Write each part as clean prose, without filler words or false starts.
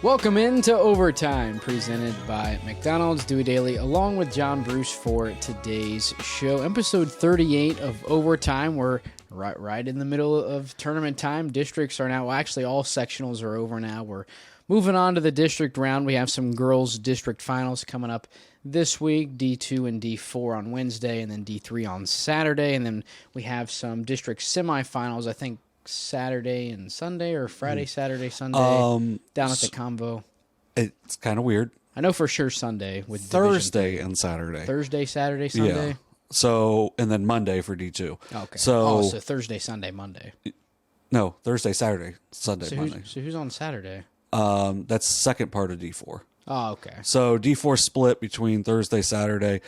Welcome into Overtime, presented by McDonald's, Dewey, Dailey, along with John Bruce for today's show. Episode 38 of Overtime. We're right in the middle of tournament time. Districts are now, well, actually all sectionals are over now. We're moving on to the district round. We have some girls' district finals coming up this week, D2 and D4 on Wednesday, and then D3 on Saturday. And then we have some district semifinals, I think, Saturday and Sunday, or Friday, Saturday, Sunday, down at the Convo. It's kind of weird. I know for sure Sunday with Thursday and Saturday. Thursday, Saturday, Sunday. Yeah. So, and then Monday for D2. Okay. So Thursday, Sunday, Monday. No, Thursday, Saturday, Sunday, Monday. So who's on Saturday? That's the second part of D4. Oh, okay. So D4 split between Thursday, Saturday.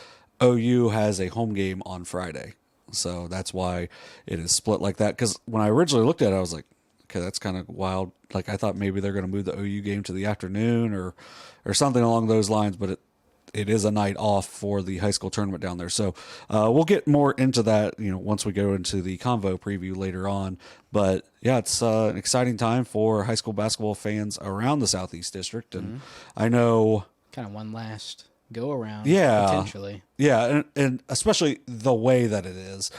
OU has a home game on Friday. So that's why it is split like that. Because when I originally looked at it, I was like, okay, that's kind of wild. Like, I thought maybe they're going to move the OU game to the afternoon or something along those lines. But it is a night off for the high school tournament down there. So we'll get more into that, once we go into the Convo preview later on. But yeah, it's an exciting time for high school basketball fans around the Southeast District. And I know kind of one last go around, potentially. Yeah, and especially the way that it is.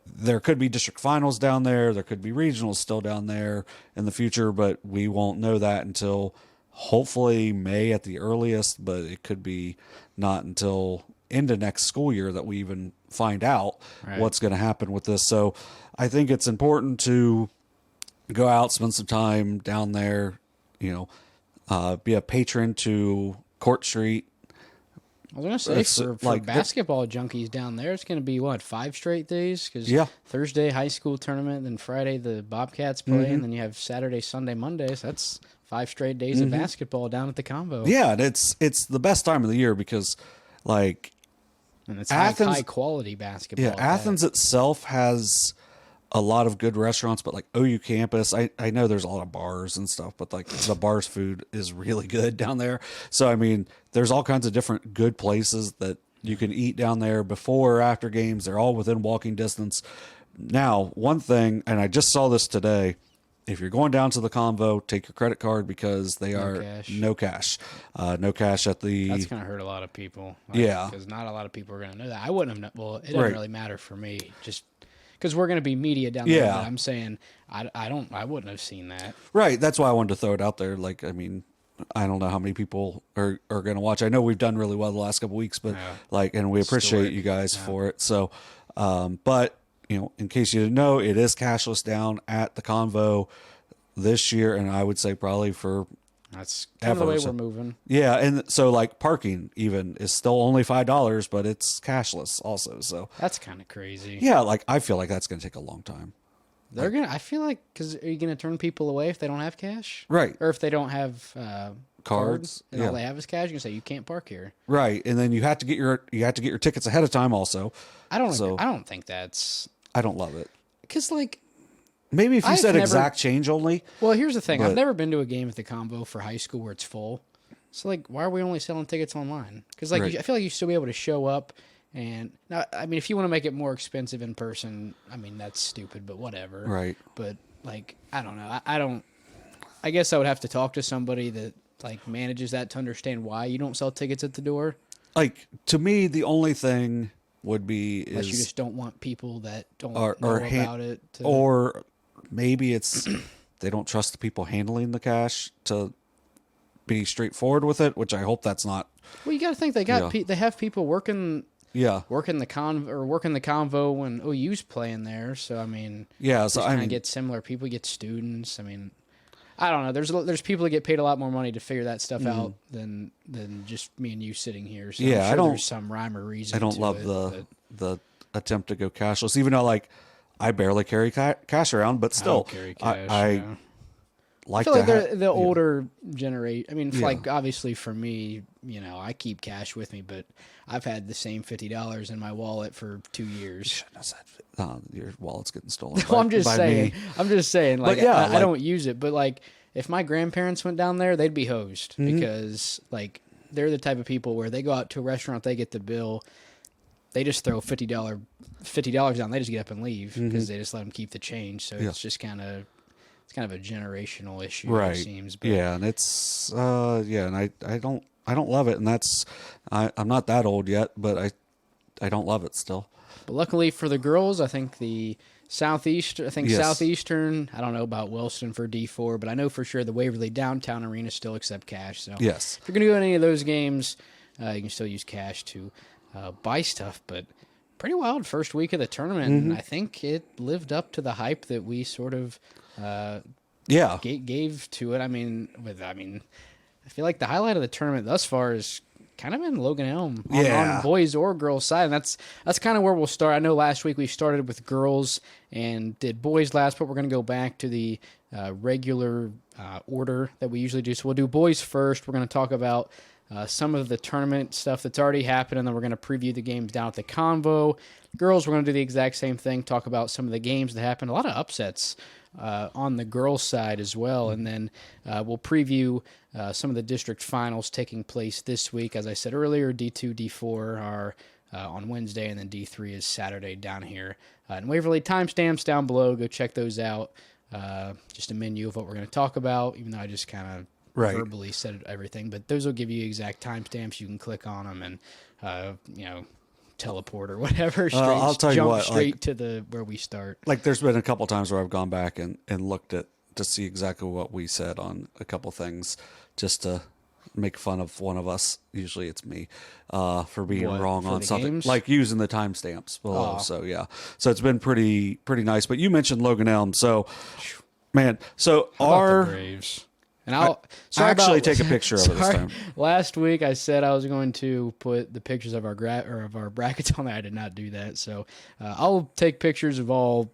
There could be district finals down there. There could be regionals still down there in the future, but we won't know that until hopefully May at the earliest, but it could be not until into next school year that we even find out what's going to happen with this. So I think it's important to go out, spend some time down there, be a patron to Court Street. I was going to say, for basketball junkies down there, it's going to be, 5 straight days? Because Thursday, high school tournament, then Friday, the Bobcats play, and then you have Saturday, Sunday, Monday. So that's 5 straight days of basketball down at the Convo. Yeah, and it's the best time of the year because, and it's high quality basketball. Yeah, Athens itself has a lot of good restaurants, but OU campus, I know there's a lot of bars and stuff, but the bars food is really good down there. So, I mean, there's all kinds of different good places that you can eat down there before or after games. They're all within walking distance. Now, one thing, and I just saw this today, if you're going down to the Convo, take your credit card because they are no cash. No cash at the... That's going to hurt a lot of people. Yeah. Because not a lot of people are going to know that. I wouldn't have... Well, it doesn't really matter for me. Just... Because we're going to be media down there, but I'm saying I wouldn't have seen that. Right, that's why I wanted to throw it out there. I don't know how many people are going to watch. I know we've done really well the last couple of weeks, but and we appreciate you guys for it. So, but in case you didn't know, it is cashless down at the Convo this year, and I would say probably for that's kind of the way we're moving. Yeah, and so parking even is still only $5, but it's cashless also. So that's kind of crazy. Yeah, I feel like that's going to take a long time. They're gonna. I feel like because are you going to turn people away if they don't have cash? Right. Or if they don't have cards and all they have is cash, you can say you can't park here. Right, and then you have to get your tickets ahead of time also. I don't think that's. I don't love it because maybe if you said exact change only. Well, here's the thing. I've never been to a game at the Convo for high school where it's full. So, why are we only selling tickets online? Because, I feel like you should be able to show up. And, now, I mean, if you want to make it more expensive in person, I mean, that's stupid, but whatever. Right. But, I don't know. I guess I would have to talk to somebody that, manages that to understand why you don't sell tickets at the door. To me, the only thing would be unless you just don't want people that don't know about it. Or maybe it's they don't trust the people handling the cash to be straightforward with it, which I hope that's not. Well, you got to think they have people working the Convo when OU's playing there. So I mean, so I mean, get similar people, get students. I mean, I don't know. There's people that get paid a lot more money to figure that stuff out than just me and you sitting here. So I'm sure there's some rhyme or reason. I don't love the attempt to go cashless, even though I barely carry cash around, but still, carry cash, I I feel like the older generation. I mean, obviously for me, I keep cash with me, but I've had the same $50 in my wallet for 2 years. Your wallet's getting stolen. Well, I'm just saying. I don't use it, but if my grandparents went down there, they'd be hosed because they're the type of people where they go out to a restaurant, they get the bill, they just throw $50 down, they just get up and leave because they just let them keep the change. So it's just kind of it's kind of a generational issue, right. it seems. But Yeah, and it's and I don't love it, and I'm not that old yet, but I don't love it still. But luckily for the girls, I think Yes. Southeastern, I don't know about Wilson for D4, but I know for sure the Waverly downtown arena still accept cash. So Yes. if you're going to go to any of those games, you can still use cash to buy stuff. But pretty wild first week of the tournament, and I think it lived up to the hype that we sort of gave to it. I feel like the highlight of the tournament thus far is kind of in Logan Elm on boys or girls side, and that's kind of where we'll start. I know last week we started with girls and did boys last, but we're going to go back to the regular order that we usually do. So we'll do boys first. We're going to talk about some of the tournament stuff that's already happened, and then we're going to preview the games down at the Convo. Girls, we're going to do the exact same thing, talk about some of the games that happened. A lot of upsets on the girls' side as well, and then we'll preview some of the district finals taking place this week. As I said earlier, D2, D4 are on Wednesday, and then D3 is Saturday down here in Waverly. Timestamps down below. Go check those out. Just a menu of what we're going to talk about, even though I just kind of verbally said everything. But those will give you exact timestamps. You can click on them and, teleport or whatever. I'll tell you what, straight to where we start. Like, there's been a couple times where I've gone back and looked at to see exactly what we said on a couple things, just to make fun of one of us. Usually it's me for being wrong on something, games? like using the timestamps below. So yeah, so it's been pretty nice. But you mentioned Logan Elm, so man, so How about the Braves? And I'll take a picture of it this time. Last week I said I was going to put the pictures of our brackets on there. I did not do that, so I'll take pictures of all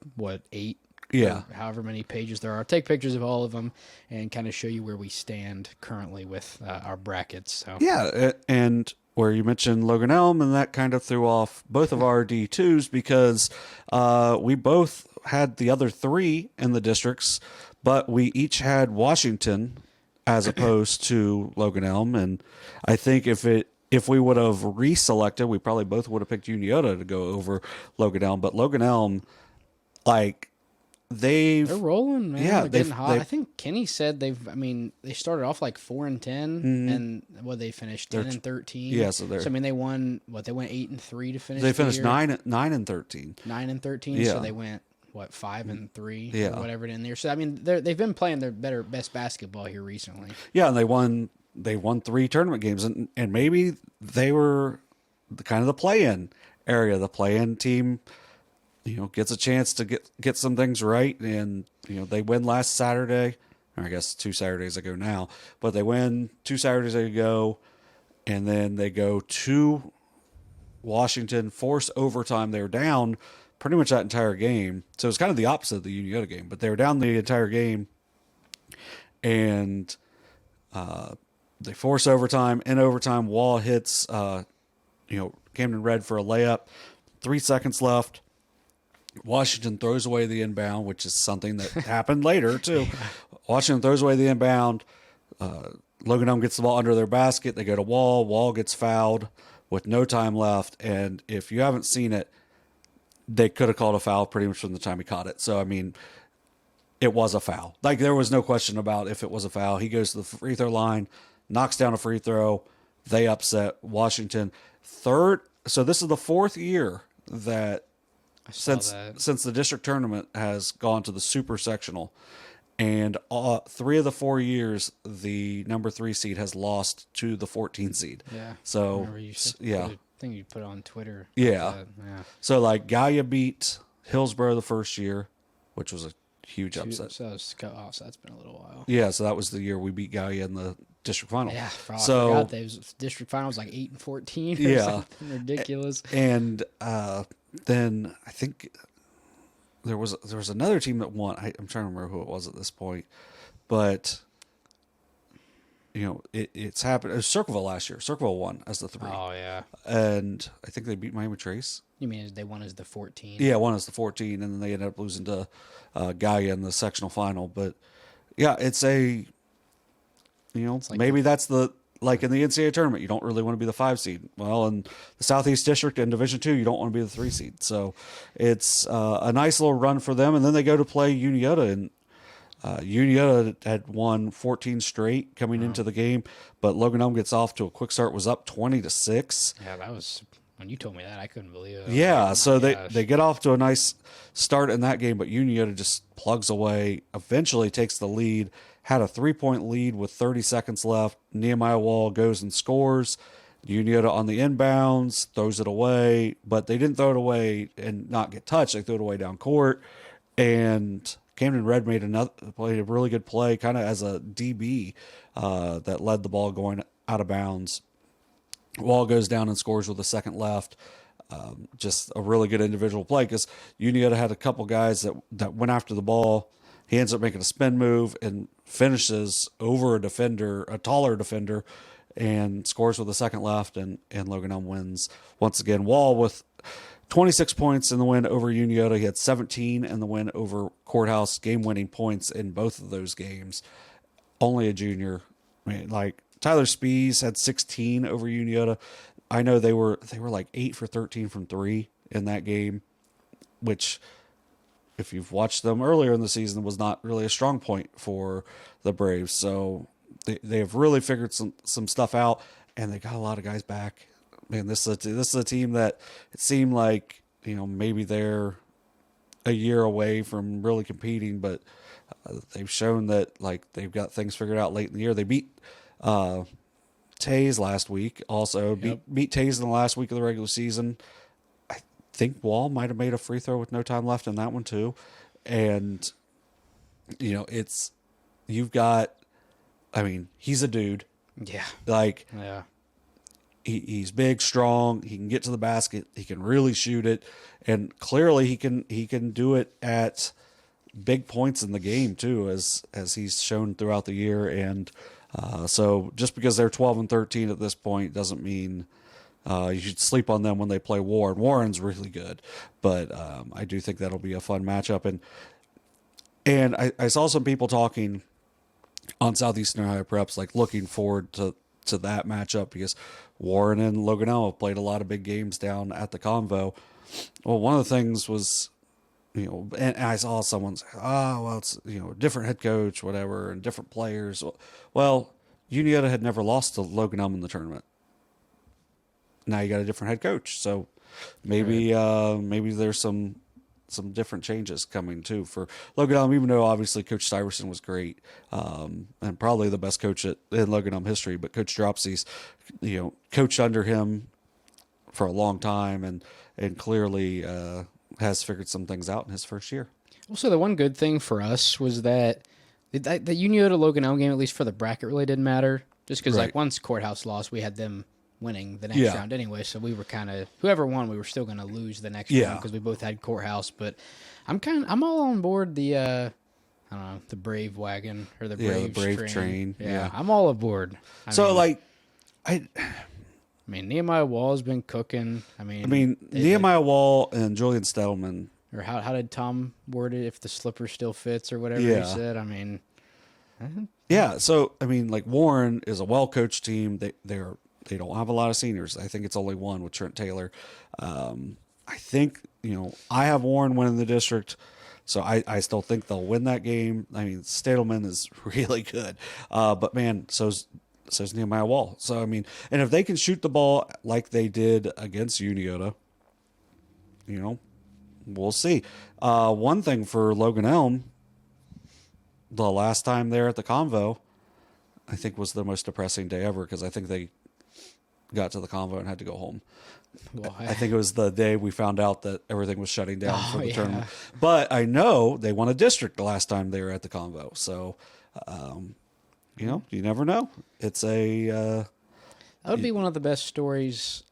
8. Yeah. However many pages there are. I'll take pictures of all of them and kind of show you where we stand currently with our brackets. So yeah, and where you mentioned Logan Elm, and that kind of threw off both of our D2s because we both had the other 3 in the districts, but we each had Washington as opposed to Logan Elm. And I think if we would have reselected, we probably both would have picked Unioto to go over Logan Elm. But Logan Elm, they're rolling, man. Yeah, they're getting hot. I think Kenny said they started off like 4-10, and they finished 10-13. Yeah, they won. They went 8-3 to finish. They finished the year. 9-13. 9-13. Yeah. So they went 5-3, yeah, or whatever in there. So they've been playing their best basketball here recently. Yeah, and they won 3 tournament games, and maybe they were the play-in area. The play-in team, gets a chance to get some things right, and they win last Saturday, or I guess 2 Saturdays ago now, but they win 2 Saturdays ago, and then they go to Washington, force overtime. They were down pretty much that entire game, so it's kind of the opposite of the Unioto game, but they were down the entire game, and they force overtime. In overtime, Wall hits Camden Red for a layup. 3 seconds left. Washington throws away the inbound, which is something that happened later too. Washington throws away the inbound. Logan Elm gets the ball under their basket. They go to Wall. Wall gets fouled with no time left. And if you haven't seen it, they could have called a foul pretty much from the time he caught it. So, it was a foul. There was no question about if it was a foul. He goes to the free throw line, knocks down a free throw. They upset Washington. So this is the 4th year that since the district tournament has gone to the super sectional, and 3 of the 4 years the number 3 seed has lost to the 14 seed. Yeah. So I think you put it on Twitter. Yeah. So Gallia beat Hillsborough the first year, which was a huge upset. So that's been a little while. Yeah. So that was the year we beat Gallia in the district final. Yeah. I forgot those district finals 8-14. Or something ridiculous. And then I think there was another team that won. I'm trying to remember who it was at this point, but it's happened. It was Circleville last year. Circleville won as the 3. Oh yeah, and I think they beat Miami Trace. You mean they won as the 14? Yeah, won as the 14, and then they ended up losing to Gallia in the sectional final. But yeah, it's a maybe that's the. Like in the NCAA tournament, you don't really want to be the 5 seed. Well, in the Southeast District in Division II, you don't want to be the 3 seed. So it's a nice little run for them. And then they go to play Unioto in Unioto had won 14 straight coming into the game, but Logan Elm gets off to a quick start, was up 20-6. Yeah, that was when you told me that I couldn't believe it. Yeah, Oh so my gosh. they get off to a nice start in that game, but Unioto just plugs away, eventually takes the lead, had a 3-point lead with 30 seconds left. Nehemiah Wall goes and scores. Unioto on the inbounds, throws it away, but they didn't throw it away and not get touched. They threw it away down court, and Camden Red played a really good play, kind of as a DB that led the ball going out of bounds. Wall goes down and scores with a second left. Just a really good individual play because Unioto had a couple guys that went after the ball. He ends up making a spin move and finishes over a taller defender, and scores with a second left, and Logan Elm wins once again. Wall with 26 points in the win over Unioto. He had 17 in the win over Courthouse, game-winning points in both of those games. Only a junior. I mean, like Tyler Spees had 16 over Unioto. I know they were like 8 for 13 from 3 in that game, which, if you've watched them earlier in the season, was not really a strong point for the Braves. So they have really figured some stuff out, and they got a lot of guys back. Man, this is a team that it seemed like, maybe they're a year away from really competing, but they've shown that like they've got things figured out late in the year. They beat Taze last week. Also beat Taze in the last week of the regular season. I think Wall might have made a free throw with no time left in that one too. And you've got, I mean, he's a dude. Yeah. Like, yeah. He's big, strong. He can get to the basket. He can really shoot it, and clearly he can do it at big points in the game too, as he's shown throughout the year. And so, just because they're 12-13 at this point doesn't mean you should sleep on them when they play Warren. Warren's really good, but I do think that'll be a fun matchup. And I saw some people talking on Southeastern Ohio Preps, like looking forward to that matchup because Warren and Logan Elm have played a lot of big games down at the Convo. Well, one of the things was, and I saw someone say, it's, different head coach, whatever, and different players. Well, Unioto had never lost to Logan Elm in the tournament. Now you got a different head coach. So maybe there's some different changes coming too for Logan Elm, even though obviously Coach Stuyvesant was great, and probably the best coach in Logan Elm history, but Coach Dropsy's, coached under him for a long time and clearly has figured some things out in his first year. Also, the one good thing for us was that the Unioto Logan Elm game, at least for the bracket, really didn't matter. Just because, like, once Courthouse lost, we had them winning the next round anyway. So we were kind of, whoever won, we were still going to lose the next round because we both had Courthouse. But I'm all on board the, I don't know, the Brave wagon or the Brave train. Yeah, I'm all aboard. I mean, Nehemiah Wall has been cooking. I mean, Nehemiah Wall and Julian Stettleman. Or how did Tom word it? If the slipper still fits or whatever he said. I mean, yeah. So I mean, like Warren is a well-coached team. They don't have a lot of seniors. I think it's only one with Trent Taylor. I think I have Warren winning the district, so I still think they'll win that game. I mean, Stadelman is really good, but man, so's Nehemiah Wall. So I mean, and if they can shoot the ball like they did against Unioto, we'll see. One thing for Logan Elm, the last time there at the Convo, I think was the most depressing day ever because I think they got to the Convo and had to go home. Well, I think it was the day we found out that everything was shutting down for the tournament. But I know they won a district the last time they were at the Convo. So, you never know. It's that would be one of the best stories,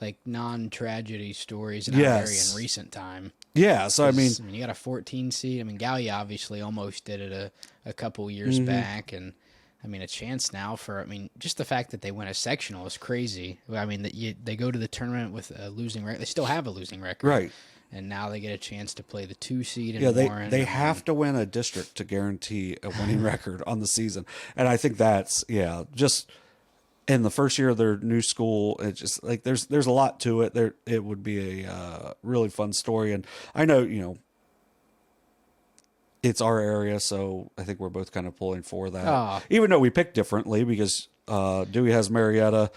like non-tragedy stories in our area in recent time. Yeah, so I mean, you got a 14 seed. I mean, Gallia obviously almost did it a couple years back, and I mean, a chance now for, just the fact that they win a sectional is crazy. I mean, they go to the tournament with a losing record. They still have a losing record. Right. And now they get a chance to play the 2 seed in Warren. They have to win a district to guarantee a winning record on the season. And I think that's, just in the first year of their new school, it's just like there's a lot to it. It would be a really fun story. And I know, it's our area, so I think we're both kind of pulling for that. Ah. Even though we picked differently because Dewey has Marietta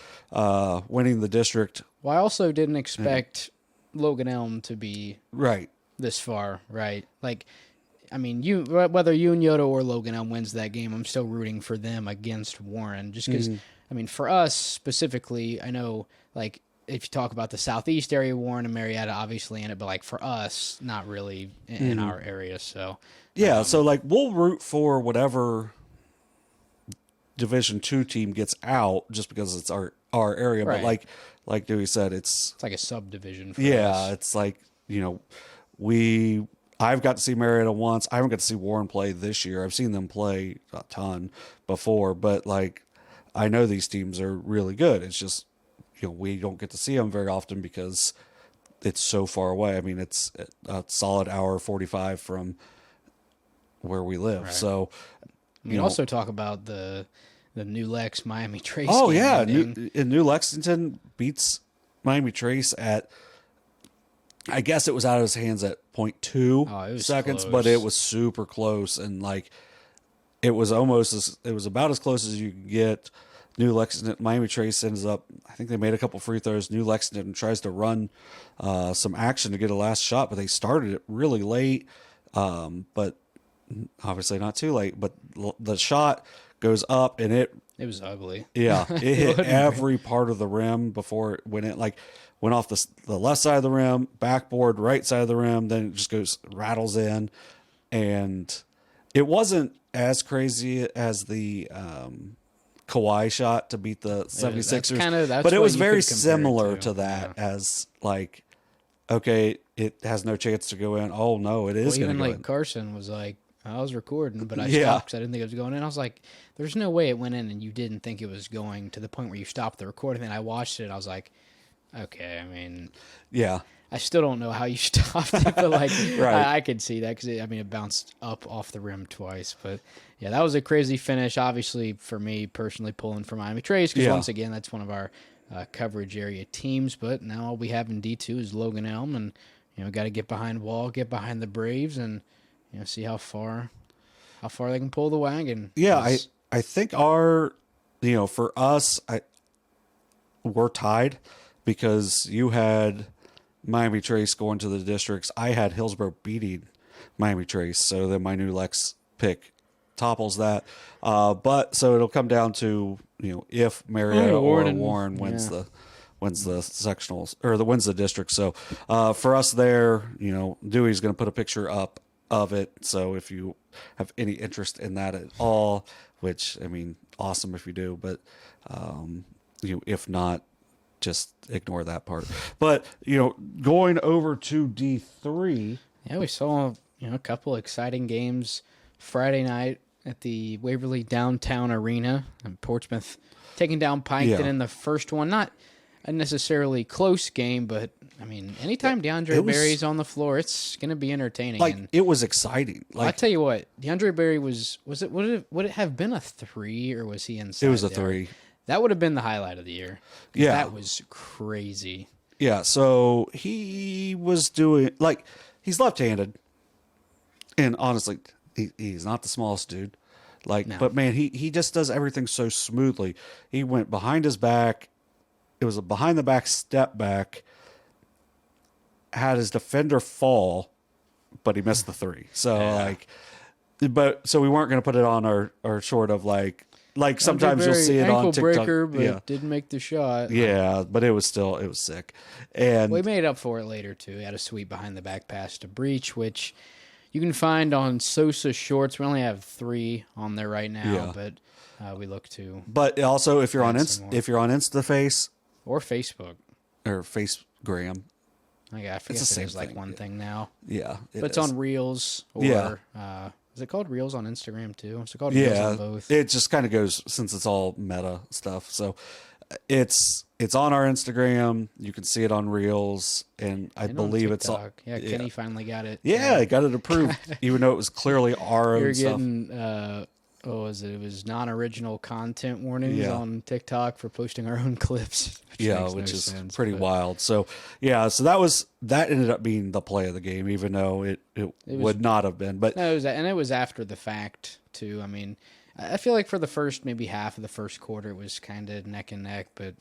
winning the district. Well, I also didn't expect Logan Elm to be Right. this far, right? Like, I mean, whether Unioto or Logan Elm wins that game, I'm still rooting for them against Warren. Just because, I mean, for us specifically, I know, like, if you talk about the southeast area, Warren and Marietta obviously in it, but like for us, not really in our area. So yeah, so like we'll root for whatever Division II team gets out just because it's our area. Right. But like Dewey said, it's like a subdivision for us. it's like, you know, I've got to see Marietta once. I haven't got to see Warren play this year. I've seen them play a ton before, but like I know these teams are really good. It's just, you know, we don't get to see them very often because it's so far away. I mean, it's a solid hour 45 from where we live. Right. So we can also talk about the New Lex Miami Trace. Oh game yeah, New Lexington beats Miami Trace at, I guess it was out of his hands at 0.2 seconds, close. but it was super close, and like it was about as close as you could get. New Lexington, Miami Trace ends up, I think they made a couple free throws. New Lexington tries to run some action to get a last shot, but they started it really late, but obviously not too late. But the shot goes up, and it was ugly. Yeah, it hit every part of the rim before it went in. Like went off the left side of the rim, backboard, right side of the rim, then it just rattles in, and it wasn't as crazy as the Kawhi shot to beat the 76ers, but it was very similar to that as like, okay, it has no chance to go in. Oh no, it is going to go in. Carson was like, I was recording, but I stopped because I didn't think it was going in. I was like, there's no way it went in and you didn't think it was going, to the point where you stopped the recording. And I watched it. I was like, okay, I mean, yeah. I still don't know how you stopped it, but like, right. I could see that because it bounced up off the rim twice. But yeah, that was a crazy finish. Obviously, for me personally, pulling for Miami Trace because once again, that's one of our coverage area teams. But now all we have in D2 is Logan Elm, and got to get behind Wall, get behind the Braves, and see how far they can pull the wagon. Yeah, I think our, for us, we're tied because you had Miami Trace going to the districts. I had Hillsborough beating Miami Trace, so then my New Lex pick topples that. But so it'll come down to if Marietta or Warren wins the sectionals or wins the district. So for us there, Dewey's going to put a picture up of it. So if you have any interest in that at all, which awesome if you do, but if not, just ignore that part. But going over to D3, we saw a couple exciting games Friday night at the Waverly Downtown Arena in Portsmouth, taking down Piketon in the first one. Not a necessarily close game, but anytime DeAndre Berry's on the floor, it's going to be entertaining. It was exciting. I tell you what, DeAndre Berry was it would it have been a 3 or was he inside? It was a 3. That would have been the highlight of the year. Yeah. That was crazy. Yeah, so he was doing, he's left-handed. And honestly, he's not the smallest dude. No. But man, he just does everything so smoothly. He went behind his back. It was a behind-the-back step back. Had his defender fall, but he missed the 3. So, so we weren't going to put it on our short of, sometimes you'll see it on TikTok. Breaker, but didn't make the shot. Yeah, but it was sick. And we made up for it later, too. He had a sweet behind-the-back pass to Breach, which you can find on SOSA Shorts. We only have 3 on there right now, but we look to. But also, if you're on InstaFace or Facebook or Facegram, I forget if it is one thing now. Yeah, but it's on Reels or is it called Reels on Instagram too? Is it called Reels on both? It just kind of goes, since it's all meta stuff. So it's on our Instagram. You can see it on Reels, and I believe it's all. Yeah, Kenny finally got it. Yeah, got it approved, even though it was clearly our own stuff. You're getting oh, it was non-original content warnings Yeah. on TikTok for posting our own clips. Which is pretty wild. So so that ended up being the play of the game, even though it would not have been. But no, it was after the fact too. I mean, I feel like for the first maybe half of the first quarter, it was kind of neck and neck, but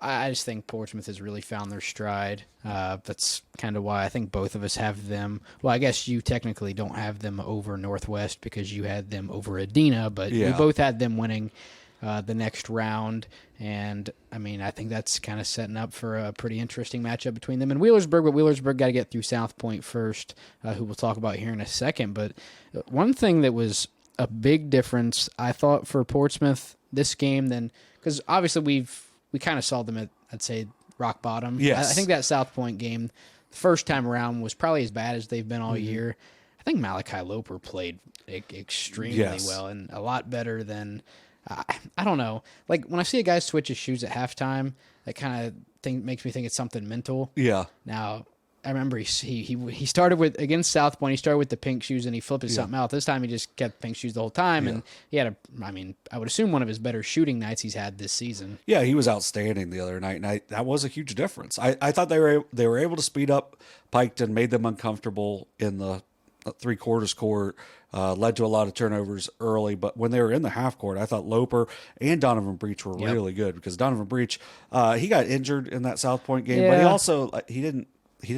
I just think Portsmouth has really found their stride. That's kind of why I think both of us have them. Well, I guess you technically don't have them over Northwest because you had them over Adena, but we both had them winning the next round. And, I mean, I think that's kind of setting up for a pretty interesting matchup between them and Wheelersburg, but Wheelersburg got to get through South Point first, who we'll talk about here in a second. But one thing that was a big difference, I thought, for Portsmouth this game, then, because obviously we kind of saw them at, I'd say, rock bottom. Yes. I think that South Point game, the first time around, was probably as bad as they've been all year. I think Malachi Loper played extremely well and a lot better than, I don't know. Like, when I see a guy switch his shoes at halftime, that kind of makes me think it's something mental. Yeah. Now, I remember he started with, against South Point, he started with the pink shoes and he flipped it something out. This time he just kept pink shoes the whole time, and he had I would assume one of his better shooting nights he's had this season. Yeah, he was outstanding the other night, and that was a huge difference. I thought they were able to speed up Piketon, made them uncomfortable in the three-quarters court, led to a lot of turnovers early, but when they were in the half court, I thought Loper and Donovan Breach were really good, because Donovan Breach, he got injured in that South Point game, but he also, he didn't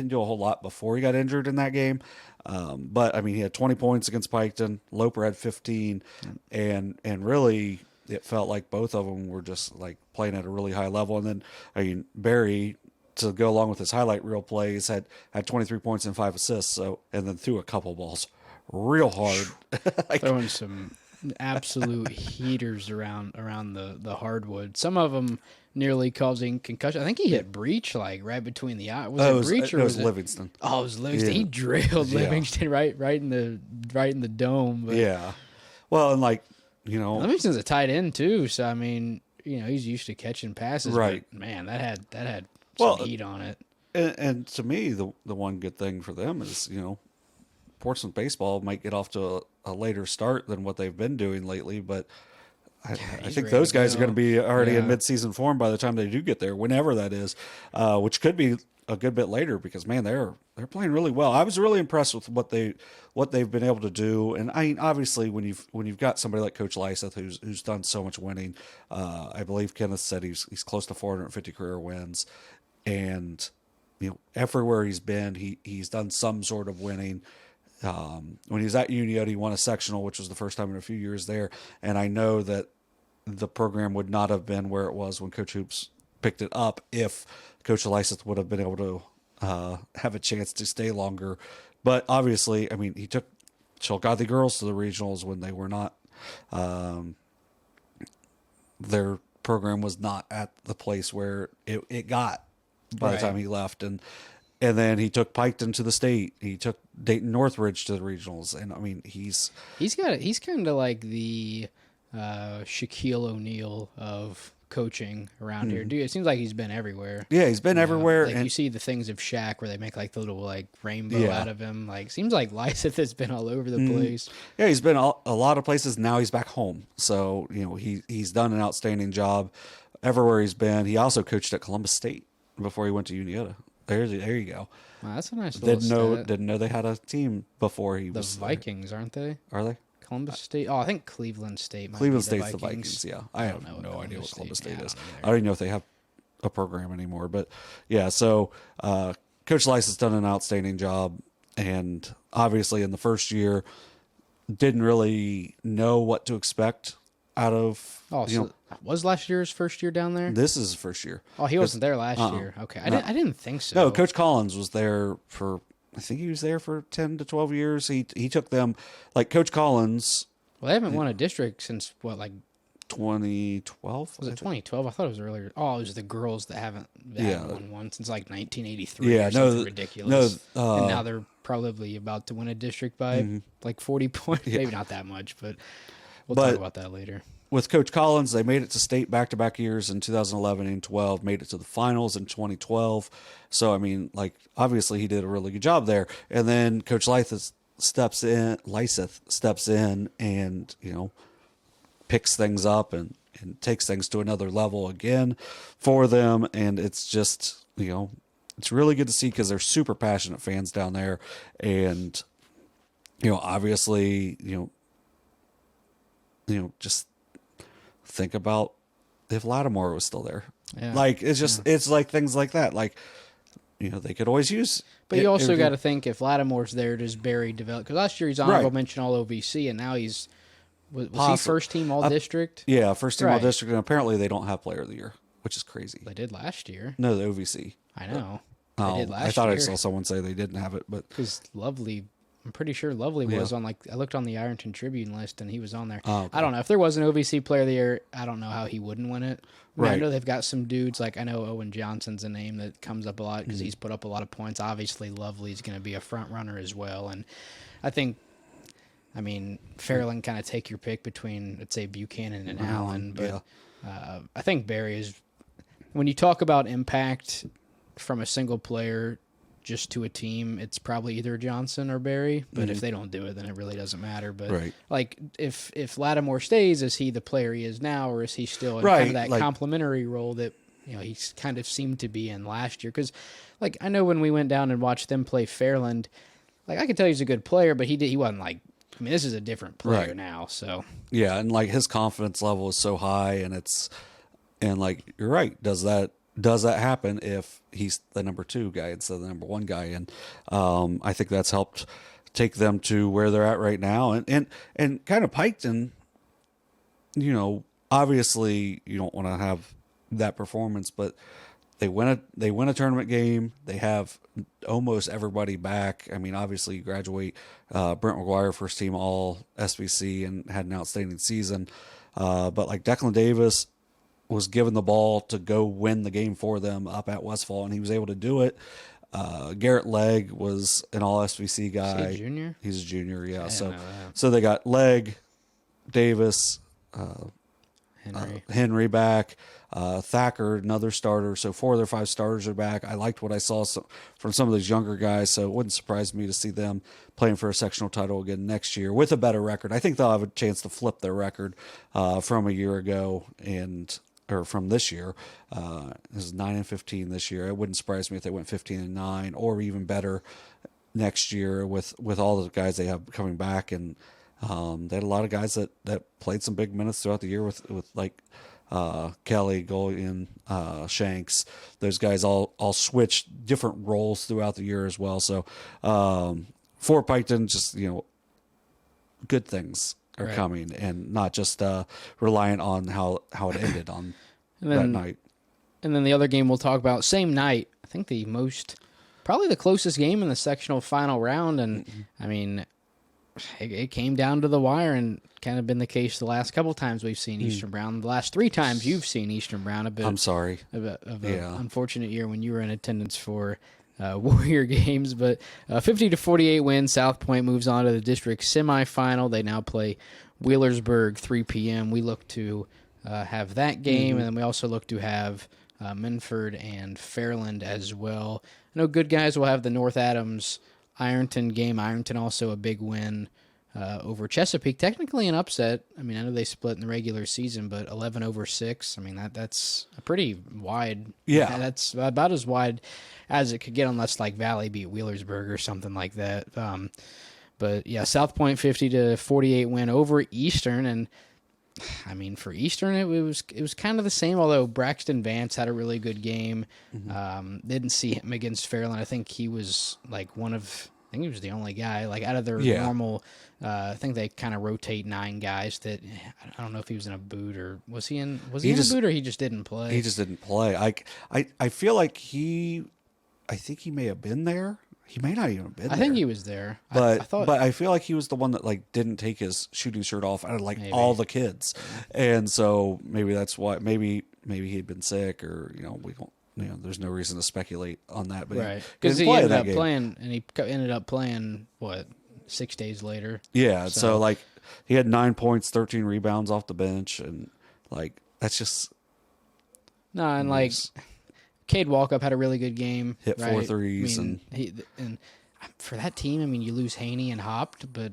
do a whole lot before he got injured in that game. But I mean, he had 20 points against Piketon. Loper had 15, and really it felt like both of them were just like playing at a really high level. And then, I mean, Barry, to go along with his highlight reel plays, had 23 points and 5 assists. So, and then threw a couple balls real hard. Throwing some absolute heaters around the hardwood. Some of them nearly causing concussion. I think he hit Breach like right between the eyes. Was it Breach or was it Livingston? Oh, it was Livingston. He drilled Livingston right in the dome. But Well, and like, you know, Livingston's a tight end too, so I mean, you know, he's used to catching passes. Right. But man, that had some heat on it. And to me, the one good thing for them is, you know, Portsmouth baseball might get off to a later start than what they've been doing lately, but I think those guys are going to be already in midseason form by the time they do get there, whenever that is, which could be a good bit later, because man, they're playing really well. I was really impressed with what they've been able to do, and I mean, obviously when you've got somebody like Coach Lyseth who's done so much winning, I believe Kenneth said he's close to 450 career wins, and you know, everywhere he's been, he's done some sort of winning. When he was at Unioto, he won a sectional, which was the first time in a few years there. And I know that the program would not have been where it was when Coach Hoops picked it up if Coach Lyseth would have been able to have a chance to stay longer. But obviously, I mean, he took Chillicothe girls to the regionals when they were not, their program was not at the place where it got by the time he left. And then he took Piketon to the state. He took Dayton Northridge to the regionals. And I mean, he's kind of like the Shaquille O'Neal of coaching around here. Dude, it seems like he's been everywhere. Yeah, he's been everywhere. Like, and you see the things of Shaq where they make like the little like rainbow out of him. Like, seems like Lyseth has been all over the place. Yeah, he's been a lot of places. Now he's back home. So, you know, he's done an outstanding job everywhere he's been. He also coached at Columbus State before he went to Unioto. There you go. Wow, that's a nice little Didn't know they had a team before he was the Vikings, aren't they? Are they? Columbus State. Oh, I think Cleveland State. Cleveland State's the Vikings. Yeah, I have no idea what Columbus State is. I don't even know if they have a program anymore. But yeah, so Coach Lice has done an outstanding job, and obviously in the first year didn't really know what to expect out of. Oh, so was last year's first year down there? This is his first year. Oh, he wasn't there last year. Okay, I didn't think so. No, Coach Collins was there for. I think he was there for 10 to 12 years. He took them, like Coach Collins. Well, they haven't won a district since what, like 2012? Was it 2012? I thought it was earlier. Oh, it was the girls that haven't won one since like 1983. Yeah, or something ridiculous. And now they're probably about to win a district by like 40 points. Yeah. Maybe not that much, but we'll talk about that later. With Coach Collins, they made it to state back-to-back years in 2011 and 12, made it to the finals in 2012. So, I mean, like, obviously he did a really good job there. And then Coach Lyseth steps in and, you know, picks things up and takes things to another level again for them. And it's just, it's really good to see because they're super passionate fans down there. And, obviously, just think about if Lattimore was still there. Yeah. Like, it's just, it's like things like that. Like, they could always use. But you also got to think if Lattimore's there, does Barry develop? Because last year he's honorable mention all OVC, and now he's was he first team all district? Yeah, first team all district, and apparently they don't have player of the year, which is crazy. They did last year. No, the OVC. I know. They did last year. I thought I saw someone say they didn't have it, but because Lovely, I'm pretty sure Lovely was on. I looked on the Ironton Tribune list, and he was on there. Oh, okay. I don't know if there was an OVC player of the year. I don't know how he wouldn't win it. Right. I know they've got some dudes like I know Owen Johnson's a name that comes up a lot because he's put up a lot of points. Obviously, Lovely's going to be a front runner as well, and I think. I mean, Fairland kind of take your pick between, let's say, Buchanan and Allen, but I think Barry is, when you talk about impact from a single player just to a team, it's probably either Johnson or Barry, but if they don't do it, then it really doesn't matter. But like, if Lattimore stays, is he the player he is now, or is he still in kind of that complementary role that, he's kind of seemed to be in last year? Because, like, I know when we went down and watched them play Fairland, like, I could tell he's a good player, but he wasn't like, I mean, this is a different player now, so. Yeah, and like his confidence level is so high, and like you're right. Does that happen if he's the number 2 guy instead of the number 1 guy? And I think that's helped take them to where they're at right now. And kind of Piketon, obviously you don't want to have that performance, but they win a tournament game. They have almost everybody back. I mean, obviously you graduate Brent McGuire, first team all SBC, and had an outstanding season. But like Declan Davis was given the ball to go win the game for them up at Westfall, and he was able to do it. Garrett Legg was an all SBC guy. Is he a junior? He's a junior, yeah. So they got Legg, Davis, Henry back. Thacker, another starter. So 4 of their 5 starters are back. I liked what I saw from some of those younger guys, so it wouldn't surprise me to see them playing for a sectional title again next year with a better record. I think they'll have a chance to flip their record from a year ago or from this year. This is 9-15 this year. It wouldn't surprise me if they went 15-9 or even better next year with all the guys they have coming back. And they had a lot of guys that played some big minutes throughout the year with like Kelly, Golian, Shanks. Those guys all switched different roles throughout the year as well. So for Piketon, just good things are coming, and not just reliant on how it ended on that night. And then the other game we'll talk about, same night. I think probably the closest game in the sectional final round, and I mean, it came down to the wire, and kind of been the case the last couple times we've seen Eastern Brown. The last 3 times you've seen Eastern Brown, I'm sorry. Of an unfortunate year when you were in attendance for Warrior games. But 50-48 win. South Point moves on to the district semifinal. They now play Wheelersburg 3 p.m. We look to have that game, and then we also look to have Minford and Fairland as well. I know good guys will have the North Adams Ironton game. Ironton also a big win over Chesapeake. Technically an upset. I mean, I know they split in the regular season, but 11-6. I mean, that's a pretty wide. Yeah. That's about as wide as it could get, unless like Valley beat Wheelersburg or something like that. But yeah, South Point 50-48 win over Eastern, and I mean, for Eastern, it was kind of the same, although Braxton Vance had a really good game. Didn't see him against Fairland. I think he was like I think he was the only guy, like out of their normal, I think they kind of rotate 9 guys that, I don't know if he was in a boot or was he in a boot or he just didn't play? He just didn't play. I feel like I think he may have been there. He may not even have been there. I think he was there. But I feel like he was the one that like didn't take his shooting shirt off out of like all the kids. And so maybe that's why, maybe he'd been sick, or, we don't, there's no reason to speculate on that. But because he ended up playing, and he ended up playing, 6 days later? Yeah. So like he had 9 points, 13 rebounds off the bench. And like, that's just. No, and like. Cade Walkup had a really good game. Hit 4 threes. And for that team, I mean, you lose Haney and Hopt, but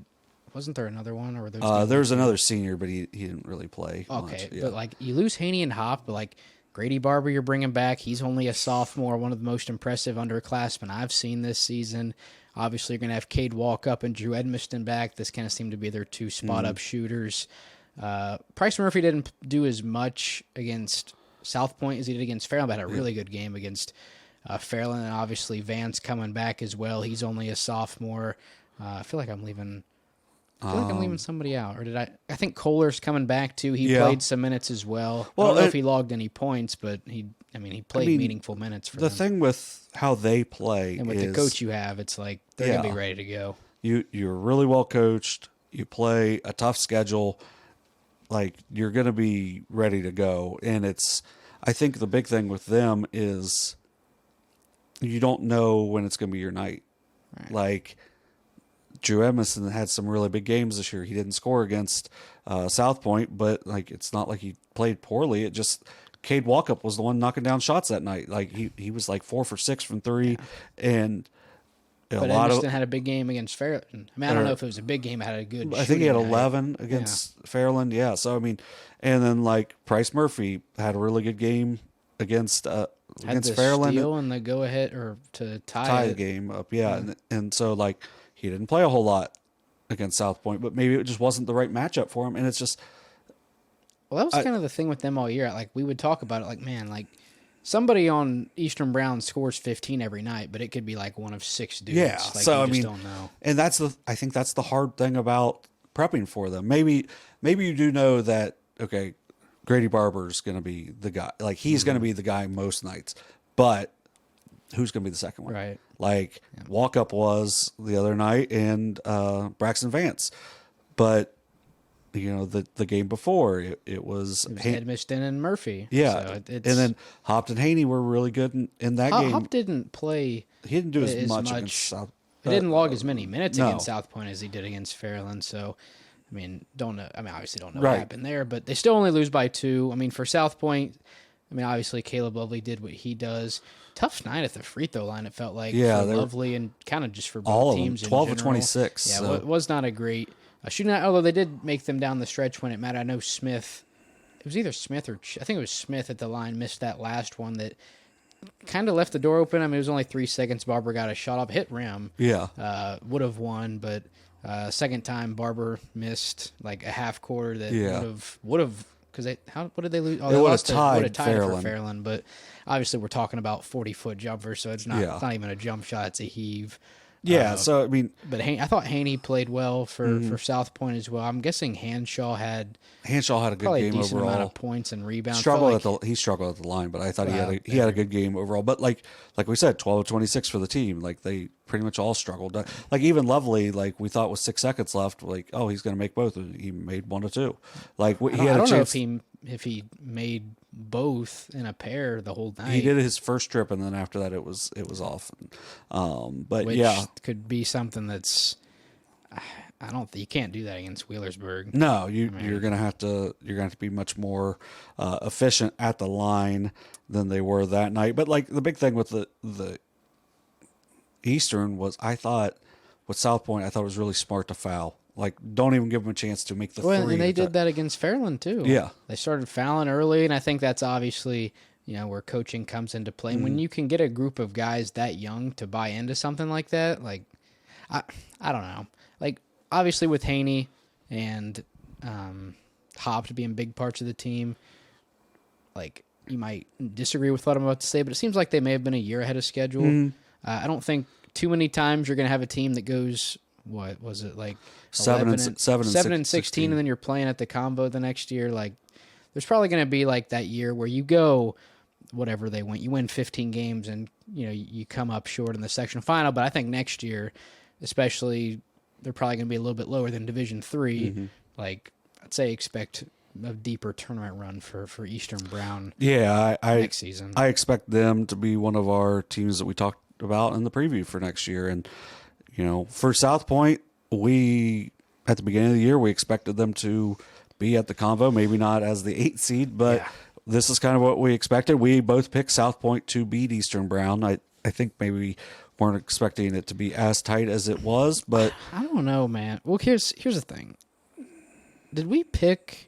wasn't there another one, or were those? There's another senior, but he didn't really play. Okay, much. Yeah. but like you lose Haney and Hop, but like Grady Barber, you're bringing back. He's only a sophomore, one of the most impressive underclassmen I've seen this season. Obviously, you're going to have Cade Walkup and Drew Edmiston back. This kind of seemed to be their two spot-up shooters. Price Murphy didn't do as much against South Point as he did against Fairland, but had a really good game against Fairland, and obviously Vance coming back as well. He's only a sophomore. I feel like I'm leaving somebody out, or did I? I think Kohler's coming back too. He played some minutes as well. I don't know if he logged any points, but he played meaningful minutes for them. The thing with how they play and with the coach you have, it's like they're gonna be ready to go. You're really well coached. You play a tough schedule. Like you're gonna be ready to go, and I think the big thing with them is you don't know when it's gonna be your night. Right. Like Drew Edmiston had some really big games this year. He didn't score against South Point, but like it's not like he played poorly. It just Cade Walkup was the one knocking down shots that night. Like he was like 4 for 6 from 3, and but Edmiston had a big game against Fairland. I mean, I don't know if it was a big game. It had a good. I think he had 11 against Fairland. Yeah, so I mean, and then like Price Murphy had a really good game against Fairland. Steal and the go ahead or to tie the game up. Yeah, and so like. He didn't play a whole lot against South Point, but maybe it just wasn't the right matchup for him. And it's just... Well, that was kind of the thing with them all year. Like, we would talk about it like, man, like, somebody on Eastern Brown scores 15 every night, but it could be like one of 6 dudes. Yeah, like, so you I mean, don't know. And I think that's the hard thing about prepping for them. Maybe you do know that, okay, Grady Barber's going to be the guy. Like, he's going to be the guy most nights. But who's going to be the second one? Right. Like Walkup was the other night, and Braxton Vance, but the game before it was Edmiston and Murphy. Yeah, so and then Hop and Haney were really good in that game. Hop didn't play. He didn't do as much against South. He didn't log as many minutes against South Point as he did against Fairland. So, I mean, obviously don't know what happened there, but they still only lose by 2. I mean, for South Point, obviously Caleb Lovely did what he does. Tough night at the free throw line, it felt like, for Lovely and kind of just for both teams. 12 of 26. Yeah, it was not a great shooting night, although they did make them down the stretch when it mattered. I know Smith, it was either Smith or I think it was Smith at the line, missed that last one that kind of left the door open. I mean, it was only 3 seconds. Barber got a shot off, hit rim. Yeah. Would have won, but second time Barber missed like a half quarter that would have. Because what did they lose? Oh, they would have tied Fairland. For Fairland, but obviously we're talking about 40-foot jumpers, so it's not even a jump shot; it's a heave. Yeah, so I mean, but I thought Haney played well for South Point as well. I'm guessing Hanshaw had a good game a decent overall. Amount of points and rebounds. He struggled at the line, but I thought he had a good game overall. But like we said, 12 of 26 for the team. Like they pretty much all struggled. Like even Lovely, like we thought with 6 seconds left, like he's going to make both. He made 1 or 2. Like I don't know if he made both in a pair the whole night. He did his first trip, and then after that it was off. But which yeah, could be something that's. You can't do that against Wheelersburg. No, you're gonna have to be much more efficient at the line than they were that night. But like the big thing with the Eastern was, I thought with South Point, I thought it was really smart to foul. Like, don't even give them a chance to make the three. And they did that against Fairland too. Yeah, they started fouling early, and I think that's obviously where coaching comes into play. Mm-hmm. When you can get a group of guys that young to buy into something like that, like I don't know, like. Obviously, with Haney and Hobbs being big parts of the team, like you might disagree with what I'm about to say, but it seems like they may have been a year ahead of schedule. Mm-hmm. I don't think too many times you're going to have a team that goes, what was it, like 7 and 16, and then you're playing at the Convo the next year. Like, there's probably going to be like that year where you go, whatever they went, you win 15 games, and you come up short in the section final. But I think next year, especially. They're probably going to be a little bit lower than Division III. Mm-hmm. Like, I'd say expect a deeper tournament run for Eastern Brown next season. I expect them to be one of our teams that we talked about in the preview for next year. And, for South Point, at the beginning of the year, we expected them to be at the Convo, maybe not as the 8th seed, but this is kind of what we expected. We both picked South Point to beat Eastern Brown. I think maybe weren't expecting it to be as tight as it was, but I don't know, man. Well, here's the thing. Did we pick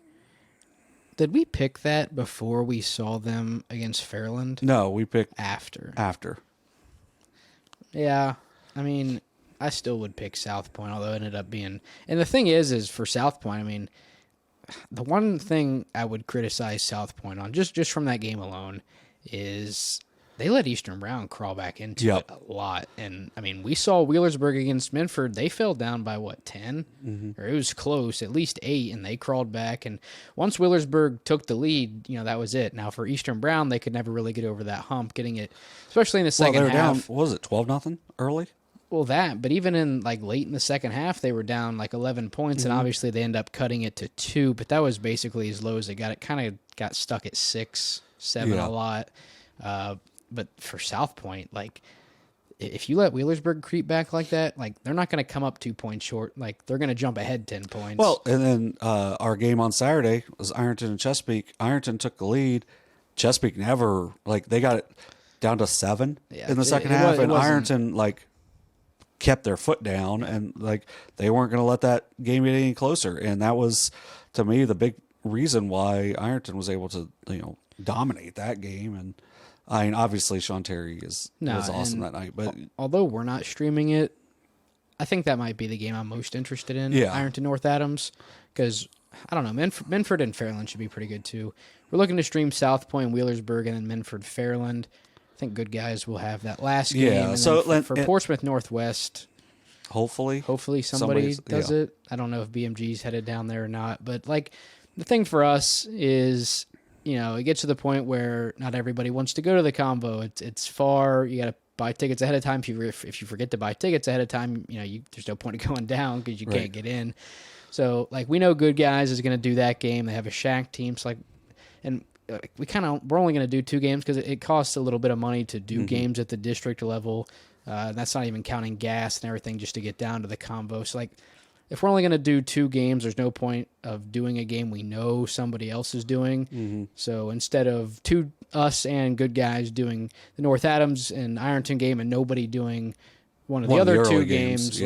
that before we saw them against Fairland? no, we picked After. Yeah. I mean, I still would pick South Point, although it ended up being... And the thing is for South Point, I mean, the one thing I would criticize South Point on, just from that game alone, is they let Eastern Brown crawl back into it a lot. And, I mean, we saw Wheelersburg against Minford. They fell down by, 10? Mm-hmm. Or it was close, at least 8, and they crawled back. And once Wheelersburg took the lead, that was it. Now, for Eastern Brown, they could never really get over that hump, getting it, especially in the second half. Down, what was it, 12-0 early? Well, but even in, late in the second half, they were down, 11 points, and obviously they end up cutting it to 2, but that was basically as low as they got. It kind of got stuck at 6, 7 a lot. But for South Point, if you let Wheelersburg creep back like that, they're not going to come up 2 points short. They're going to jump ahead 10 points. Well, and then our game on Saturday was Ironton and Chesapeake. Ironton took the lead. Chesapeake never, they got it down to 7 in the second half, and Ironton, kept their foot down, and, they weren't going to let that game get any closer. And that was, to me, the big reason why Ironton was able to, dominate that game. And I mean, obviously, Sean Terry was awesome that night. But although we're not streaming it, I think that might be the game I'm most interested in. Yeah. Ironton North Adams, because I don't know, Minford and Fairland should be pretty good too. We're looking to stream South Point, Wheelersburg, and then Minford, Fairland. I think good guys will have that last game. Yeah. And so for Portsmouth Northwest, hopefully somebody does it. I don't know if BMG's headed down there or not, but the thing for us is, it gets to the point where not everybody wants to go to the Convo. It's far. You got to buy tickets ahead of time. If you forget to buy tickets ahead of time, there's no point in going down because you can't get in. So we know Good Guys is going to do that game. They have a Shack team. So we're only going to do 2 games because it costs a little bit of money to do games at the district level. That's not even counting gas and everything just to get down to the Convo. So if we're only going to do 2 games, there's no point of doing a game we know somebody else is doing. Mm-hmm. So instead of us and Good Guys doing the North Adams and Ironton game and nobody doing one of the other 2 games,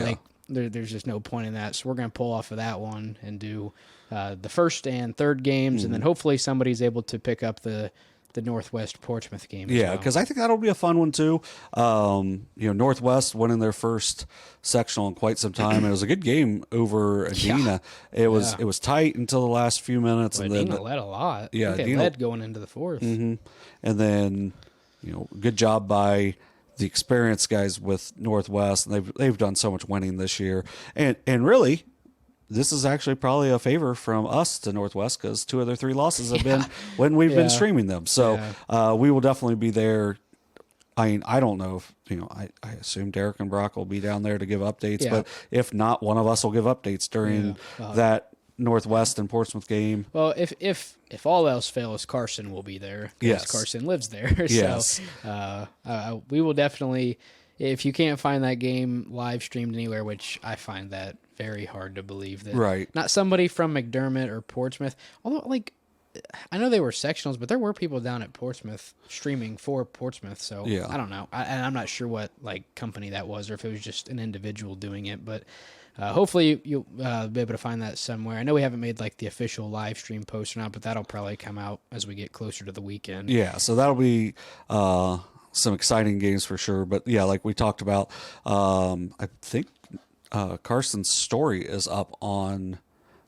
there's just no point in that. So we're going to pull off of that one and do the first and third games, and then hopefully somebody's able to pick up the Northwest Portsmouth game. Yeah, because I think that'll be a fun one too. Northwest winning their first sectional in quite some time. It was a good game over Adena. It was tight until the last few minutes, but and Adena then led a lot. Yeah, they led going into the 4th. Mm-hmm. And then good job by the experienced guys with Northwest, and they've done so much winning this year, and really. This is actually probably a favor from us to Northwest because 2 of their 3 losses have been when we've been streaming them. So we will definitely be there. I mean, I don't know if, I assume Derek and Brock will be down there to give updates, but if not, one of us will give updates during that Northwest and Portsmouth game. Well, if all else fails, Carson will be there because Carson lives there. Yes. So we will definitely, if you can't find that game live streamed anywhere, which I find that very hard to believe that not somebody from McDermott or Portsmouth, although I know they were sectionals, but there were people down at Portsmouth streaming for Portsmouth. So I don't know. And I'm not sure what company that was or if it was just an individual doing it, but hopefully you'll be able to find that somewhere. I know we haven't made the official live stream post or not, but that'll probably come out as we get closer to the weekend. Yeah. So that'll be, some exciting games for sure. But like we talked about, I think, Carson's story is up on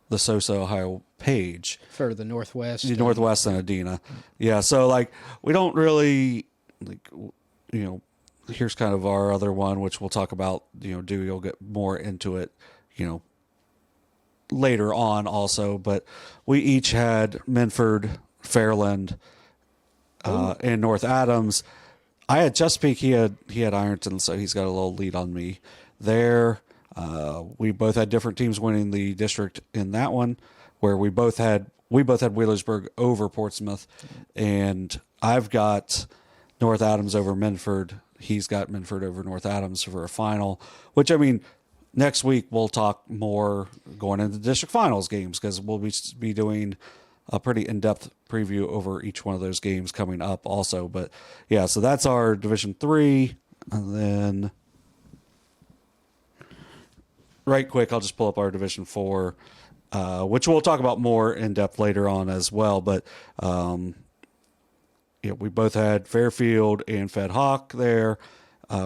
the SOSA Ohio page for the Northwest, and Adena. Yeah, so we don't really here's kind of our other one, which we'll talk about. Dewey will get more into it, later on also. But we each had Minford, Fairland, and North Adams. I had Chesapeake. He had Ironton, so he's got a little lead on me there. We both had different teams winning the district in that one, where we both had Wheelersburg over Portsmouth, and I've got North Adams over Minford. He's got Minford over North Adams for a final, which, I mean, next week we'll talk more going into district finals games because we'll be doing a pretty in-depth preview over each one of those games coming up also. But yeah, so that's our Division 3. And then right quick, I'll just pull up our Division 4, which we'll talk about more in depth later on as well. But we both had Fairfield and Fed Hawk there.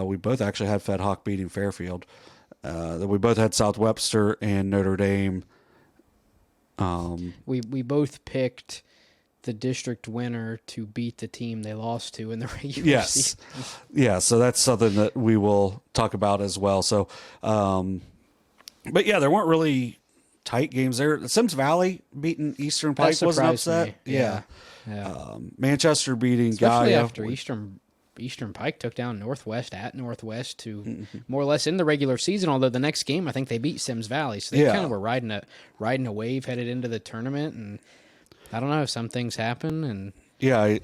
We both actually had Fed Hawk beating Fairfield. Then we both had South Webster and Notre Dame. We both picked the district winner to beat the team they lost to in the regular season. Yeah, so that's something that we will talk about as well. So, but yeah, there weren't really tight games there. Sims Valley beating Eastern Pike was an upset. Me. Yeah. Manchester beating Especially Gallia. after Eastern Pike took down Northwest at Northwest to more or less in the regular season, although the next game I think they beat Sims Valley. So they kind of were riding a wave headed into the tournament, and I don't know if some things happen. And I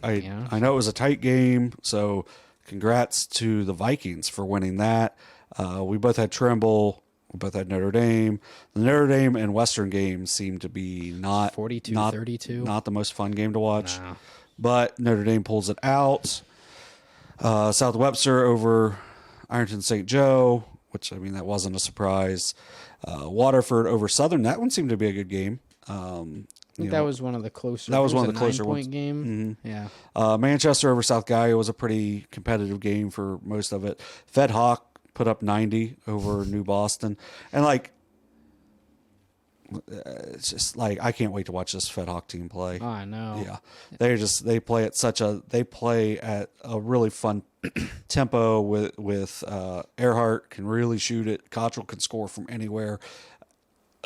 know it was a tight game, so congrats to the Vikings for winning that. We both had Trimble. We both had Notre Dame. The Notre Dame and Western games seem to be not 42-32. Not the most fun game to watch. No. But Notre Dame pulls it out. South Webster over Ironton St. Joe, which, I mean, that wasn't a surprise. Waterford over Southern. That one seemed to be a good game. I think that was one of the closer. That was one of the closer ones. Game. Mm-hmm. Yeah. Manchester over South Gallia was a pretty competitive game for most of it. Fed Hawk put up 90 over New Boston, and it's just like I can't wait to watch this Fed Hawk team play. Oh, I know. Yeah, they play at a really fun tempo with Earhart can really shoot it. Cottrell can score from anywhere.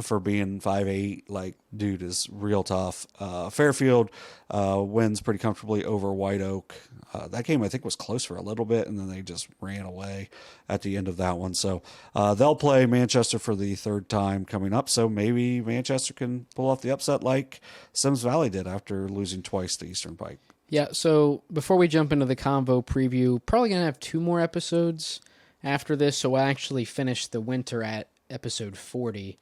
For being 5'8", like, dude is real tough. Fairfield wins pretty comfortably over White Oak. That game, I think, was close for a little bit, and then they just ran away at the end of that one. So they'll play Manchester for the third time coming up, so maybe Manchester can pull off the upset like Sims Valley did after losing twice to Eastern Pike. Yeah, so before we jump into the Convo Preview, probably going to have 2 more episodes after this, so we'll actually finish the winter at episode 40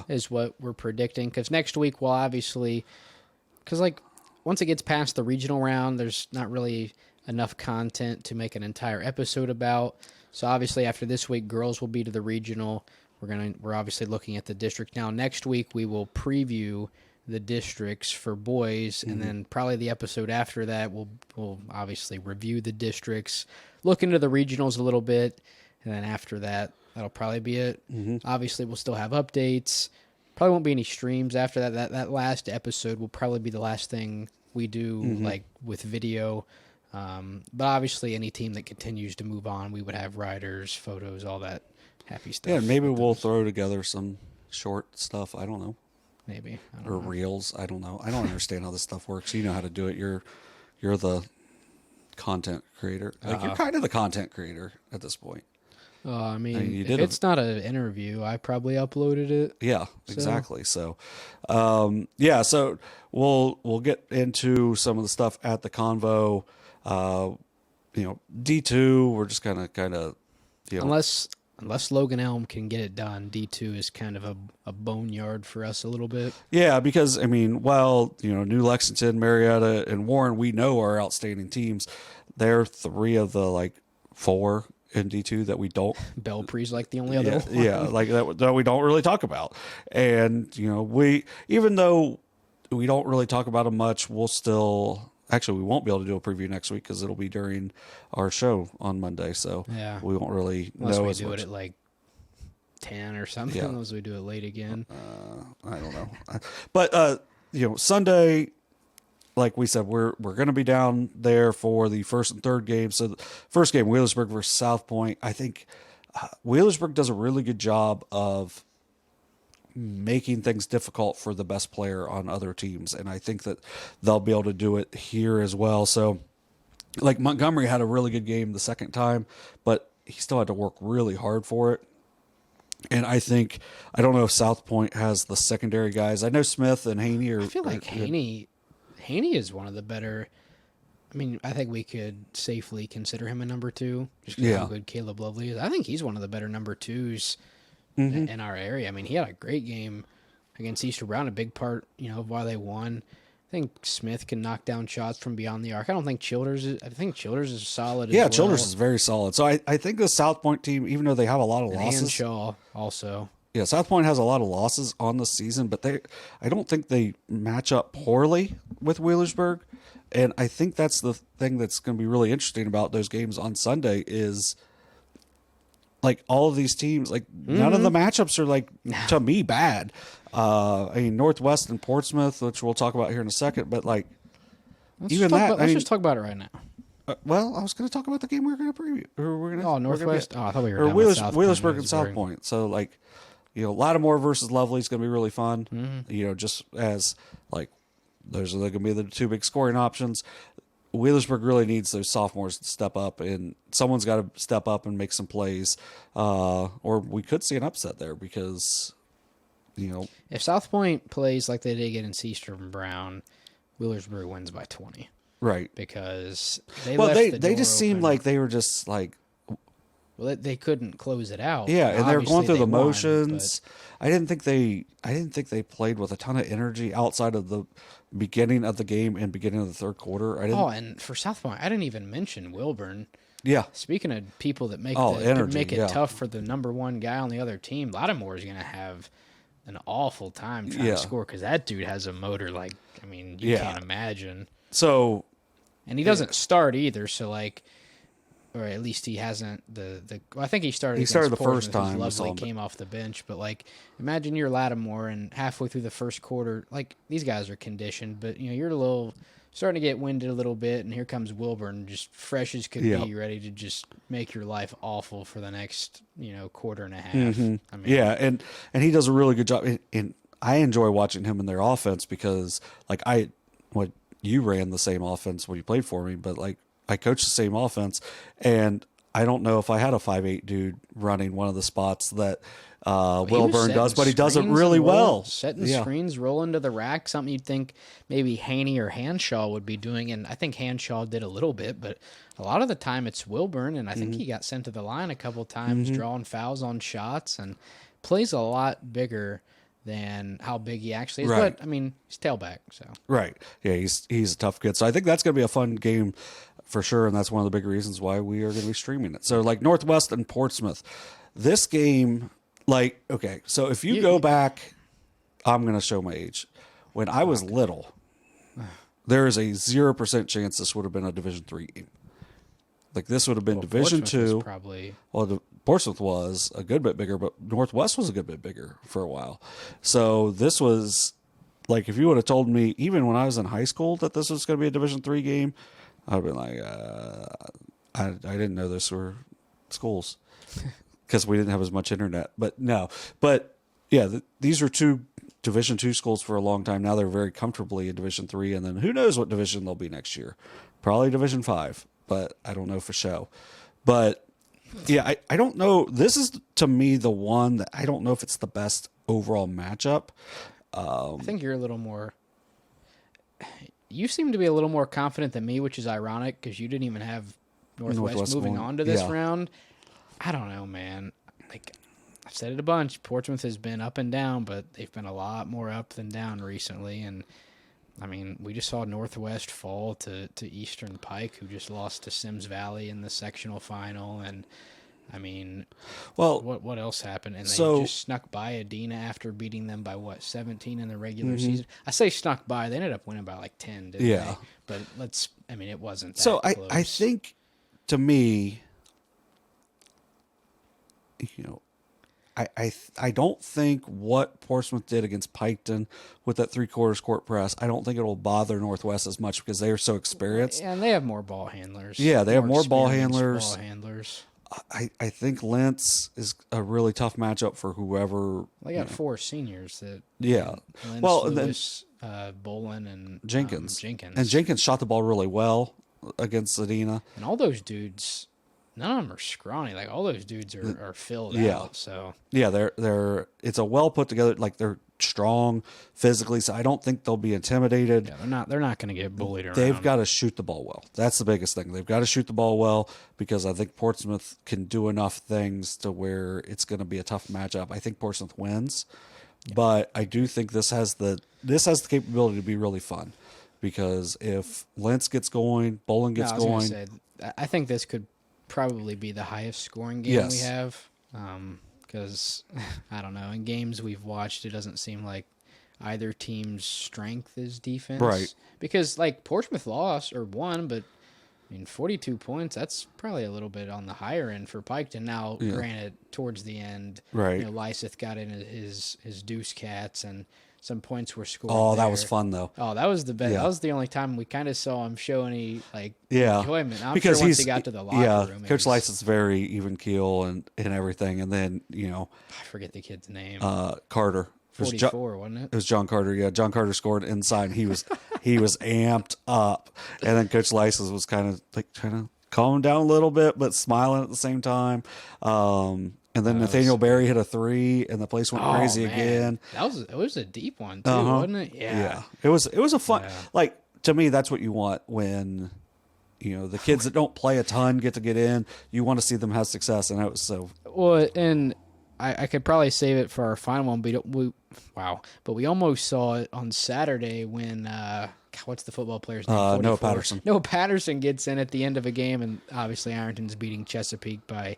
is what we're predicting, because next week we'll obviously, because once it gets past the regional round, there's not really enough content to make an entire episode about. So obviously after this week, girls will be to the regional. We're obviously looking at the district now. Next week we will preview the districts for boys, and then probably the episode after that we'll obviously review the districts, look into the regionals a little bit, and then after that, that'll probably be it. Obviously, we'll still have updates. Probably won't be any streams after that. That last episode will probably be the last thing we do, with video. But obviously, any team that continues to move on, we would have riders, photos, all that happy stuff. Yeah, maybe we'll throw together some short stuff. I don't know. Maybe. Or reels. I don't know. I don't understand how this stuff works. You know how to do it. You're the content creator. You're kind of the content creator at this point. I mean if it's not an interview, I probably uploaded it. Yeah, exactly. So, so we'll get into some of the stuff at the Convo. D2, we're just kind of unless Logan Elm can get it done, D2 is kind of a boneyard for us a little bit. Yeah, because I mean, New Lexington, Marietta, and Warren, we know are outstanding teams. They're 3 of the 4 in D2 that we don't. Belpre's the only other one. Yeah, that we don't really talk about. And, we, even though we don't really talk about them much, we'll still, actually we won't be able to do a preview next week because it'll be during our show on Monday. So we won't really know as much. Unless we do it at 10 or something, unless we do it late again. I don't know. But, Sunday, like we said, we're going to be down there for the first and third game. So the first game, Wheelersburg versus South Point. I think Wheelersburg does a really good job of making things difficult for the best player on other teams. And I think that they'll be able to do it here as well. So Montgomery had a really good game the second time, but he still had to work really hard for it. And I don't know if South Point has the secondary guys. I know Smith and Haney are. I feel like Haney is one of the better. I mean, I think we could safely consider him a number 2. Just because how good Caleb Lovely is. I think he's one of the better number 2s in our area. I mean, he had a great game against Easter Brown, a big part, of why they won. I think Smith can knock down shots from beyond the arc. I think Childers is solid. Yeah, Childers is very solid. So I think the South Point team, even though they have a lot of losses, Shaw also. Yeah, South Point has a lot of losses on the season, but I don't think they match up poorly with Wheelersburg. And I think that's the thing that's going to be really interesting about those games on Sunday is like all of these teams, like none of the matchups are like to me bad. I mean, Northwest and Portsmouth, which we'll talk about here in a second, but like Let's even just talk about it right now. Well, I was going to talk about the game we're going to preview. Northwest. I thought we were or done with South Point. Wheelersburg and South Point. So like, Lattimore versus Lovely is going to be really fun. Just as like those are going to be the two big scoring options. Wheelersburg really needs those sophomores to step up, and someone's got to step up and make some plays, or we could see an upset there because, if South Point plays like they did against Eastern Brown, Wheelersburg wins by 20. Right. Because they just seemed like they were just like, well, they couldn't close it out. Yeah, and they were going through the motions. But I didn't think they played with a ton of energy outside of the beginning of the game and beginning of the third quarter. And for South Point, I didn't even mention Wilburn. Yeah. Speaking of people that make it tough for the number one guy on the other team, Lattimore is going to have an awful time trying to score because that dude has a motor like, you can't imagine. So, and he doesn't start either. So or at least he hasn't I think he started. He started the Portsmouth, first time. Lovely came off the bench, but imagine you're Lattimore and halfway through the first quarter, these guys are conditioned, but you're a little starting to get winded a little bit, and here comes Wilburn, just fresh as could be, ready to just make your life awful for the next quarter and a half. And he does a really good job, and I enjoy watching him in their offense because you ran the same offense when you played for me, but I coached the same offense, and I don't know if I had a 5'8" dude running one of the spots that Wilburn does, but he does it really well. Setting screens, rolling to the rack, something you'd think maybe Haney or Hanshaw would be doing, and I think Hanshaw did a little bit, but a lot of the time it's Wilburn, and I think he got sent to the line a couple times, drawing fouls on shots, and plays a lot bigger than how big he actually is. Right. But, he's tailback. So Right. Yeah, he's a tough kid. So I think that's going to be a fun game for sure, and that's one of the big reasons why we are going to be streaming it. So, Northwest and Portsmouth. This game, so if you go back, I'm going to show my age. When I was little, there is a 0% chance this would have been a Division III game. This would have been Division II. Probably. Well, Portsmouth was a good bit bigger, but Northwest was a good bit bigger for a while. So this was if you would have told me even when I was in high school that this was going to be a Division III game, I'd have been like, I didn't know this were schools because we didn't have as much internet. But no, these are two Division II schools for a long time. Now they're very comfortably in Division III, and then who knows what division they'll be next year? Probably Division V, but I don't know for sure. But yeah, I don't know. This is to me the one that I don't know if it's the best overall matchup. I think you're a little more. You seem to be a little more confident than me, which is ironic because you didn't even have Northwest moving on to this round. I don't know, man. I've said it a bunch. Portsmouth has been up and down, but they've been a lot more up than down recently. And we just saw Northwest fall to Eastern Pike, who just lost to Sims Valley in the sectional final. And what else happened? And they just snuck by Adena after beating them by 17 in the regular season. I say snuck by; they ended up winning by 10, didn't they? But it wasn't that close. I think to me, I don't think what Portsmouth did against Piketon with that 3/4 court press, I don't think it'll bother Northwest as much because they are so experienced. And they have more ball handlers. Yeah, they have more ball handlers. I think Lentz is a really tough matchup for whoever. They got 4 seniors that. Yeah. Lentz, Lewis, Bolin, and Jenkins. Jenkins. And Jenkins shot the ball really well against Adena. And all those dudes, none of them are scrawny. All those dudes are filled out. So yeah, they're it's a well put together. They're strong physically, so I don't think they'll be intimidated. Yeah, they're not going to get bullied around. They've got to shoot the ball well. That's the biggest thing. They've got to shoot the ball well because I think Portsmouth can do enough things to where it's going to be a tough matchup. I think Portsmouth wins, but I do think this has the capability to be really fun because if Lentz gets going, Bolin gets going. I think this could probably be the highest scoring game we have. because I don't know. In games we've watched, it doesn't seem like either team's strength is defense. Right. Because, like, Portsmouth lost or won, but, 42 points, that's probably a little bit on the higher end for Piketon. Now, granted, towards the end, Right. Lyseth got in his deuce cats, and some points were scored. Oh, there. that was fun, though. Oh, that was the best. Yeah. That was the only time we kind of saw him show any, Yeah. enjoyment. I'm because sure once he got to the locker room. Coach Lyseth's very even keel and everything. And then, I forget the kid's name. Carter. 44, wasn't it? It was John Carter. Yeah, John Carter scored inside. He was amped up, and then Coach Lyseth was kind of like trying to calm him down a little bit, but smiling at the same time. And then Nathaniel Berry hit a 3, and the place went crazy again. It was a deep one too, wasn't it? Yeah. It was a fun. Like, to me, that's what you want when the kids that don't play a ton get in. You want to see them have success, and that was so. Well, and I could probably save it for our final one, but we almost saw it on Saturday when what's the football player's name? Noah Patterson. Noah Patterson gets in at the end of a game, and obviously Ironton's beating Chesapeake by,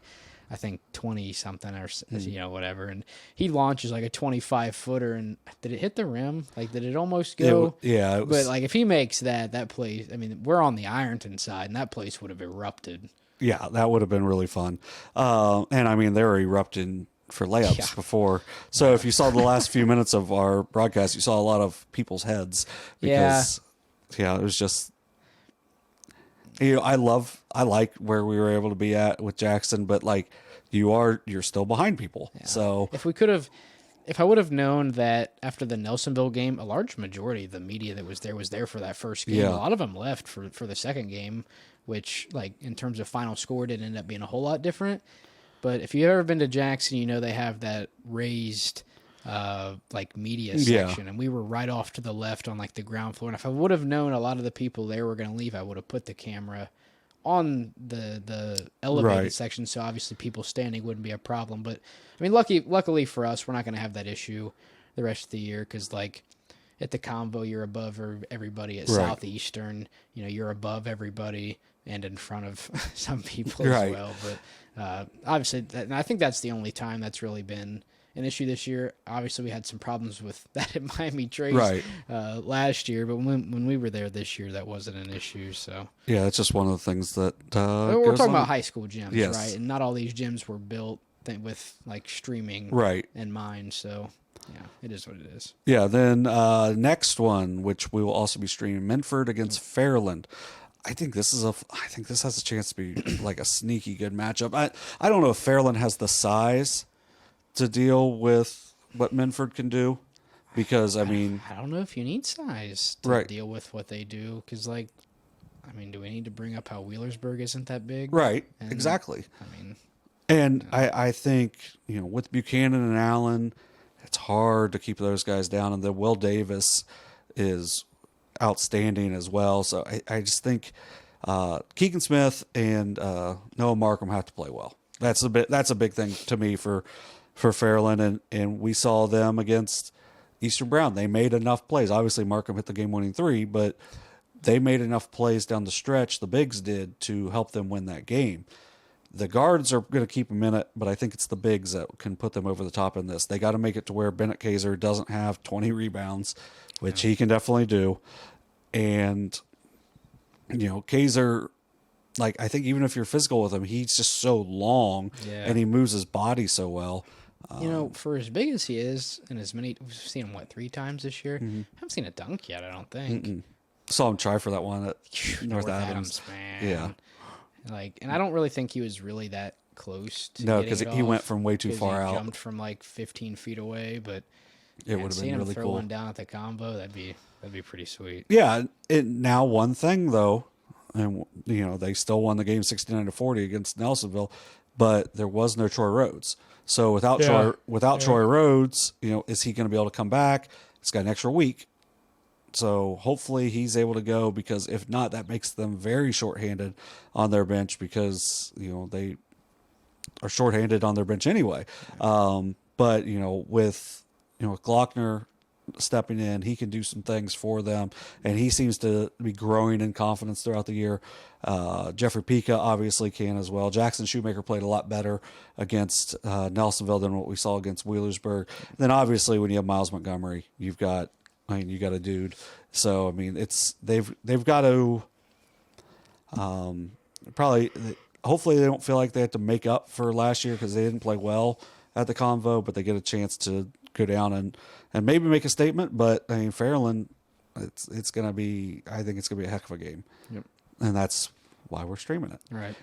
I think, 20-something or whatever, and he launches like a 25-footer, and did it hit the rim? Like, did it almost go? It was, but like if he makes that place, we're on the Ironton side, and that place would have erupted. Yeah, that would have been really fun. And they were erupting for layups before. So if you saw the last few minutes of our broadcast, you saw a lot of people's heads because it was just I like where we were able to be at with Jackson, but like you're still behind people. Yeah. So if I would have known that after the Nelsonville game, a large majority of the media that was there for that first game. Yeah. A lot of them left for the second game, which, like, in terms of final score, didn't end up being a whole lot different. But if you've ever been to Jackson, they have that raised, media section. And we were right off to the left on, like, the ground floor. And if I would have known a lot of the people there were going to leave, I would have put the camera on the elevated section. So obviously people standing wouldn't be a problem. But, luckily for us, we're not going to have that issue the rest of the year because, like, at the Convo, you're above everybody. At Southeastern, you're above everybody and in front of some people as well. But obviously, and I think that's the only time that's really been an issue this year. Obviously, we had some problems with that at Miami Trace last year, but when we were there this year, that wasn't an issue. So yeah, it's just one of the things that we're talking about high school gyms, yes. right? And not all these gyms were built with like streaming in mind. So yeah, it is what it is. Yeah. Then next one, which we will also be streaming, Minford against Fairland. I think this has a chance to be like a sneaky good matchup. I don't know if Fairland has the size to deal with what Minford can do because I don't know if you need size to deal with what they do because do we need to bring up how Wheelersburg isn't that big? Right. Exactly. I think, with Buchanan and Allen, it's hard to keep those guys down. And then Will Davis is outstanding as well. So I just think Keegan Smith and Noah Markham have to play well. That's a big thing to me for Fairland. And we saw them against Eastern Brown. They made enough plays. Obviously, Markham hit the game-winning 3, but they made enough plays down the stretch, the bigs did, to help them win that game. The guards are going to keep them in it, but I think it's the bigs that can put them over the top in this. They got to make it to where Bennett Kaiser doesn't have 20 rebounds, which he can definitely do. And, Kaiser, I think even if you're physical with him, he's just so long and he moves his body so well. For as big as he is, and as many, we've seen him, 3 times this year? Mm-hmm. I haven't seen a dunk yet, I don't think. Mm-mm. Saw him try for that one at North Adams. Man. Yeah. And I don't really think he was really that close to no, because he went from way too far out. Jumped from 15 feet away, but it would have been really throw cool. One down at the combo, that'd be pretty sweet. Yeah. Now one thing though, and they still won the game 69-40 against Nelsonville, but there was no Troy Rhodes. So without Troy Rhodes, is he going to be able to come back? He's got an extra week. So hopefully he's able to go because if not, that makes them very shorthanded on their bench because, they are shorthanded on their bench anyway. But, with Glockner, stepping in. He can do some things for them, and he seems to be growing in confidence throughout the year. Jeffrey Pika obviously can as well. Jackson Shoemaker played a lot better against Nelsonville than what we saw against Wheelersburg. Then obviously when you have Miles Montgomery, you got a dude. So I mean, they've got to probably. Hopefully they don't feel like they have to make up for last year because they didn't play well at the Convo, but they get a chance to go down and maybe make a statement. But I mean, Fairland, it's going to be, I think it's going to be a heck of a game. Yep. And that's why we're streaming it. Right.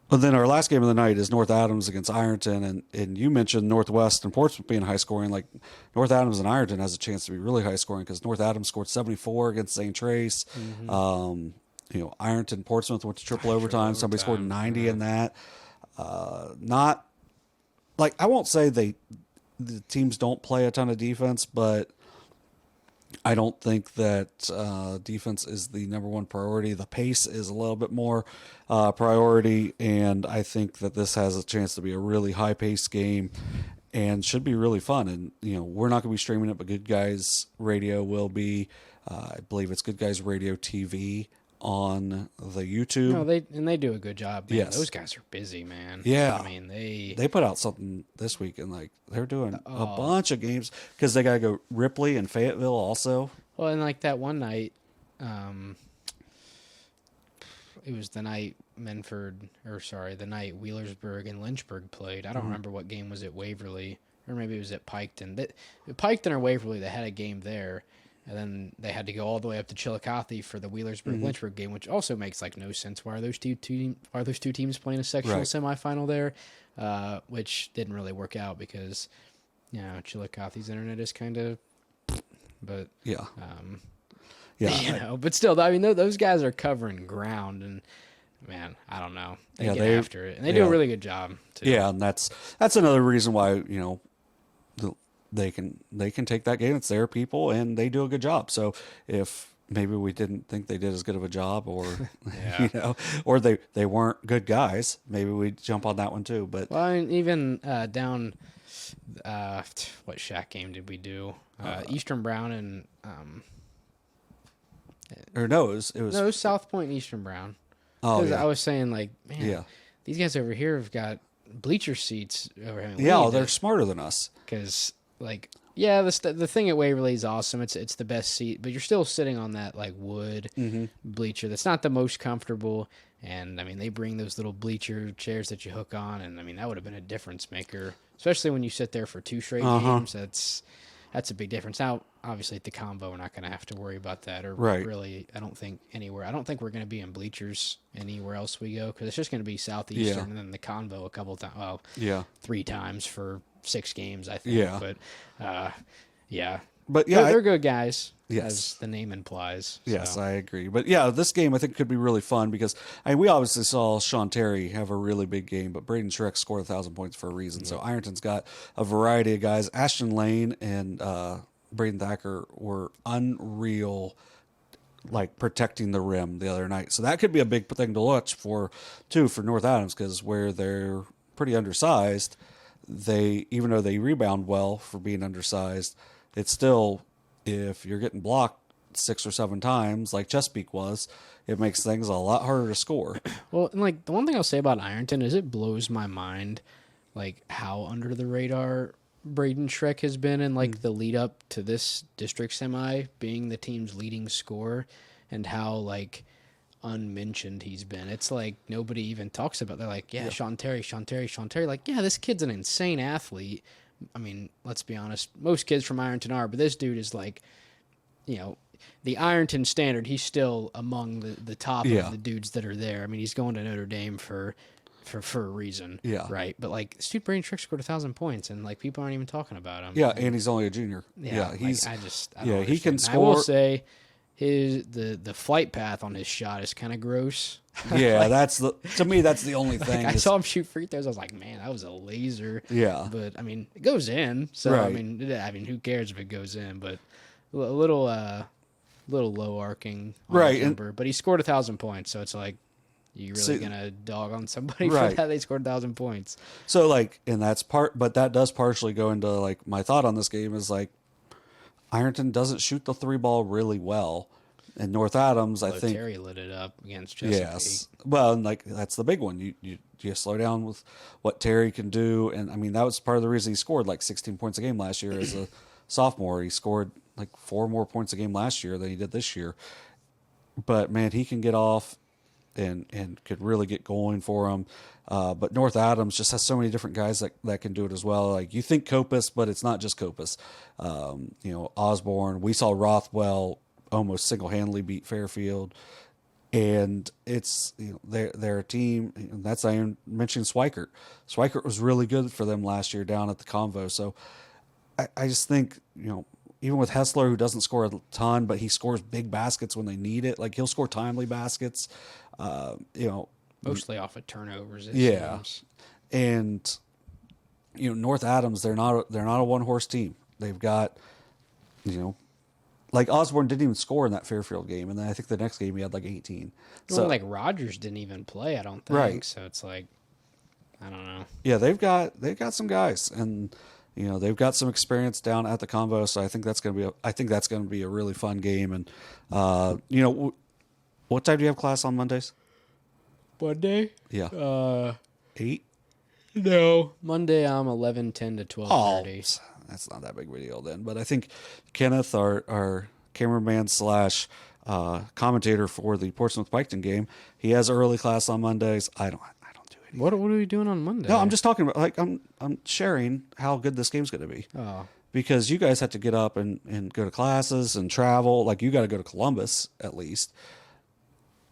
But then our last game of the night is North Adams against Ironton. And you mentioned Northwest and Portsmouth being high scoring. Like North Adams and Ironton has a chance to be really high scoring because North Adams scored 74 against St. Trace. Mm-hmm. Ironton, Portsmouth went to triple overtime. Somebody scored 90 in that. Not like, I won't say the teams don't play a ton of defense, but I don't think that defense is the number one priority. The pace is a little bit more priority, and I think that this has a chance to be a really high-paced game and should be really fun. And, we're not going to be streaming it, but Good Guys Radio will be. I believe it's Good Guys Radio TV on the YouTube. No, they do a good job. Man. Yes. Those guys are busy, man. Yeah. I mean, they put out something this week, and like they're doing a bunch of games because they got to go Ripley and Fayetteville also. Well, and like that one night, it was the night the night Wheelersburg and Lynchburg played. I don't remember what game was at Waverly, or maybe it was at Piketon. Piketon or Waverly, they had a game there. And then they had to go all the way up to Chillicothe for the Wheelersburg-Lynchburg game, which also makes like no sense. Why are those two teams playing a sectional semifinal there? Which didn't really work out because, Chillicothe's internet is kind of, but yeah, but still, I mean, those guys are covering ground, and man, I don't know, they get after it, and they do a really good job too. Yeah, and that's another reason why they can take that game. It's their people, and they do a good job. So if maybe we didn't think they did as good of a job, or or they weren't good guys, maybe we jump on that one too. But well, I mean, even down, what Shack game did we do? Eastern Brown and it was South Point and Eastern Brown. Oh, yeah. I was saying like, man, these guys over here have got bleacher seats over here. Yeah, they're smarter than us because. Like, the thing at Waverly is awesome. It's the best seat, but you're still sitting on that like wood bleacher. That's not the most comfortable. And I mean, they bring those little bleacher chairs that you hook on, and I mean that would have been a difference maker, especially when you sit there for 2 straight games. That's a big difference. Now, obviously at the Convo, we're not going to have to worry about that, or really, I don't think anywhere. I don't think we're going to be in bleachers anywhere else we go because it's just going to be Southeastern and then the Convo a couple times. Well, 3 times for 6 games, I think. But they're good guys, as the name implies. So. Yes, I agree. But this game I think could be really fun because we obviously saw Sean Terry have a really big game, but Braden Schreck scored 1,000 points for a reason. So Ironton's got a variety of guys. Ashton Lane and Braden Thacker were unreal, like protecting the rim the other night. So that could be a big thing to watch for North Adams because where they're pretty undersized, even though they rebound well for being undersized, it's still, if you're getting blocked 6 or 7 times like Chesapeake was, it makes things a lot harder to score. Well, and like the one thing I'll say about Ironton is it blows my mind like how under the radar Braden Schreck has been in like the lead up to this district semi being the team's leading scorer, and how like unmentioned he's been. It's like nobody even talks about. They're like, Sean Terry. Like, this kid's an insane athlete. I mean, let's be honest. Most kids from Ironton are, but this dude is like, the Ironton standard. He's still among the top of the dudes that are there. I mean, he's going to Notre Dame for a reason. Yeah. Right. But like, this dude Braden Schreck scored 1,000 points, and like people aren't even talking about him. Yeah, and he's only a junior. He's. I don't he can score. I will say, the flight path on his shot is kind of gross. Yeah, to me that's the only thing. I saw him shoot free throws. I was like, man, that was a laser. Yeah, but I mean, it goes in. So I mean, who cares if it goes in? But a little low arcing on his number. But he scored 1,000 points, so it's like, you really gonna dog on somebody for that? They scored 1,000 points. So like, and that's but that does partially go into like my thought on this game is like, Ironton doesn't shoot the 3-ball really well. And North Adams, I think Terry lit it up against Chesapeake. Yes. Well, and like that's the big one. You slow down with what Terry can do, and I mean that was part of the reason he scored like 16 points a game last year as a sophomore. He scored like 4 more points a game last year than he did this year. But man, he can get off and could really get going for him. But North Adams just has so many different guys that can do it as well. Like you think Copus, but it's not just Copus. Osborne. We saw Rothwell almost single-handedly beat Fairfield, and it's they're a team. And that's I even mentioned Swikert. Swikert was really good for them last year down at the Convo. So I just think even with Hessler, who doesn't score a ton, but he scores big baskets when they need it. Like he'll score timely baskets. Mostly off of turnovers. Yeah, seems. And North Adams, they're not a one-horse team. They've got like Osborne didn't even score in that Fairfield game, and then I think the next game he had like 18. So like Rogers didn't even play, I don't think. Right. So it's like, I don't know. Yeah, they've got some guys, and they've got some experience down at the Convo. So I think that's gonna be a really fun game. And what time do you have class on Mondays? Monday? Yeah. 8. No. Monday I'm 11:10 to 12:30. That's not that big of a deal then. But I think Kenneth, our cameraman / commentator for the Portsmouth Piketon game, he has early class on Mondays. I don't do it. What are we doing on Monday? No, I'm just talking about like I'm sharing how good this game's going to be. Oh. Because you guys have to get up and go to classes and travel. Like you got to go to Columbus at least.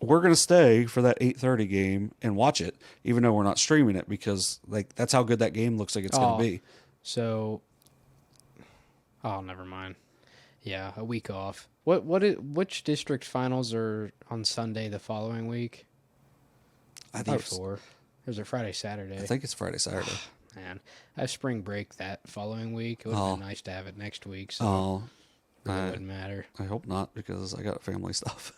We're going to stay for that 8:30 game and watch it, even though we're not streaming it, because like that's how good that game looks like it's going to be. So, never mind. Yeah, a week off. Which district finals are on Sunday the following week? I thought There's a Friday, Saturday. I think it's Friday, Saturday. Man, I have spring break that following week. It would have been nice to have it next week. So it wouldn't matter. I hope not, because I got family stuff.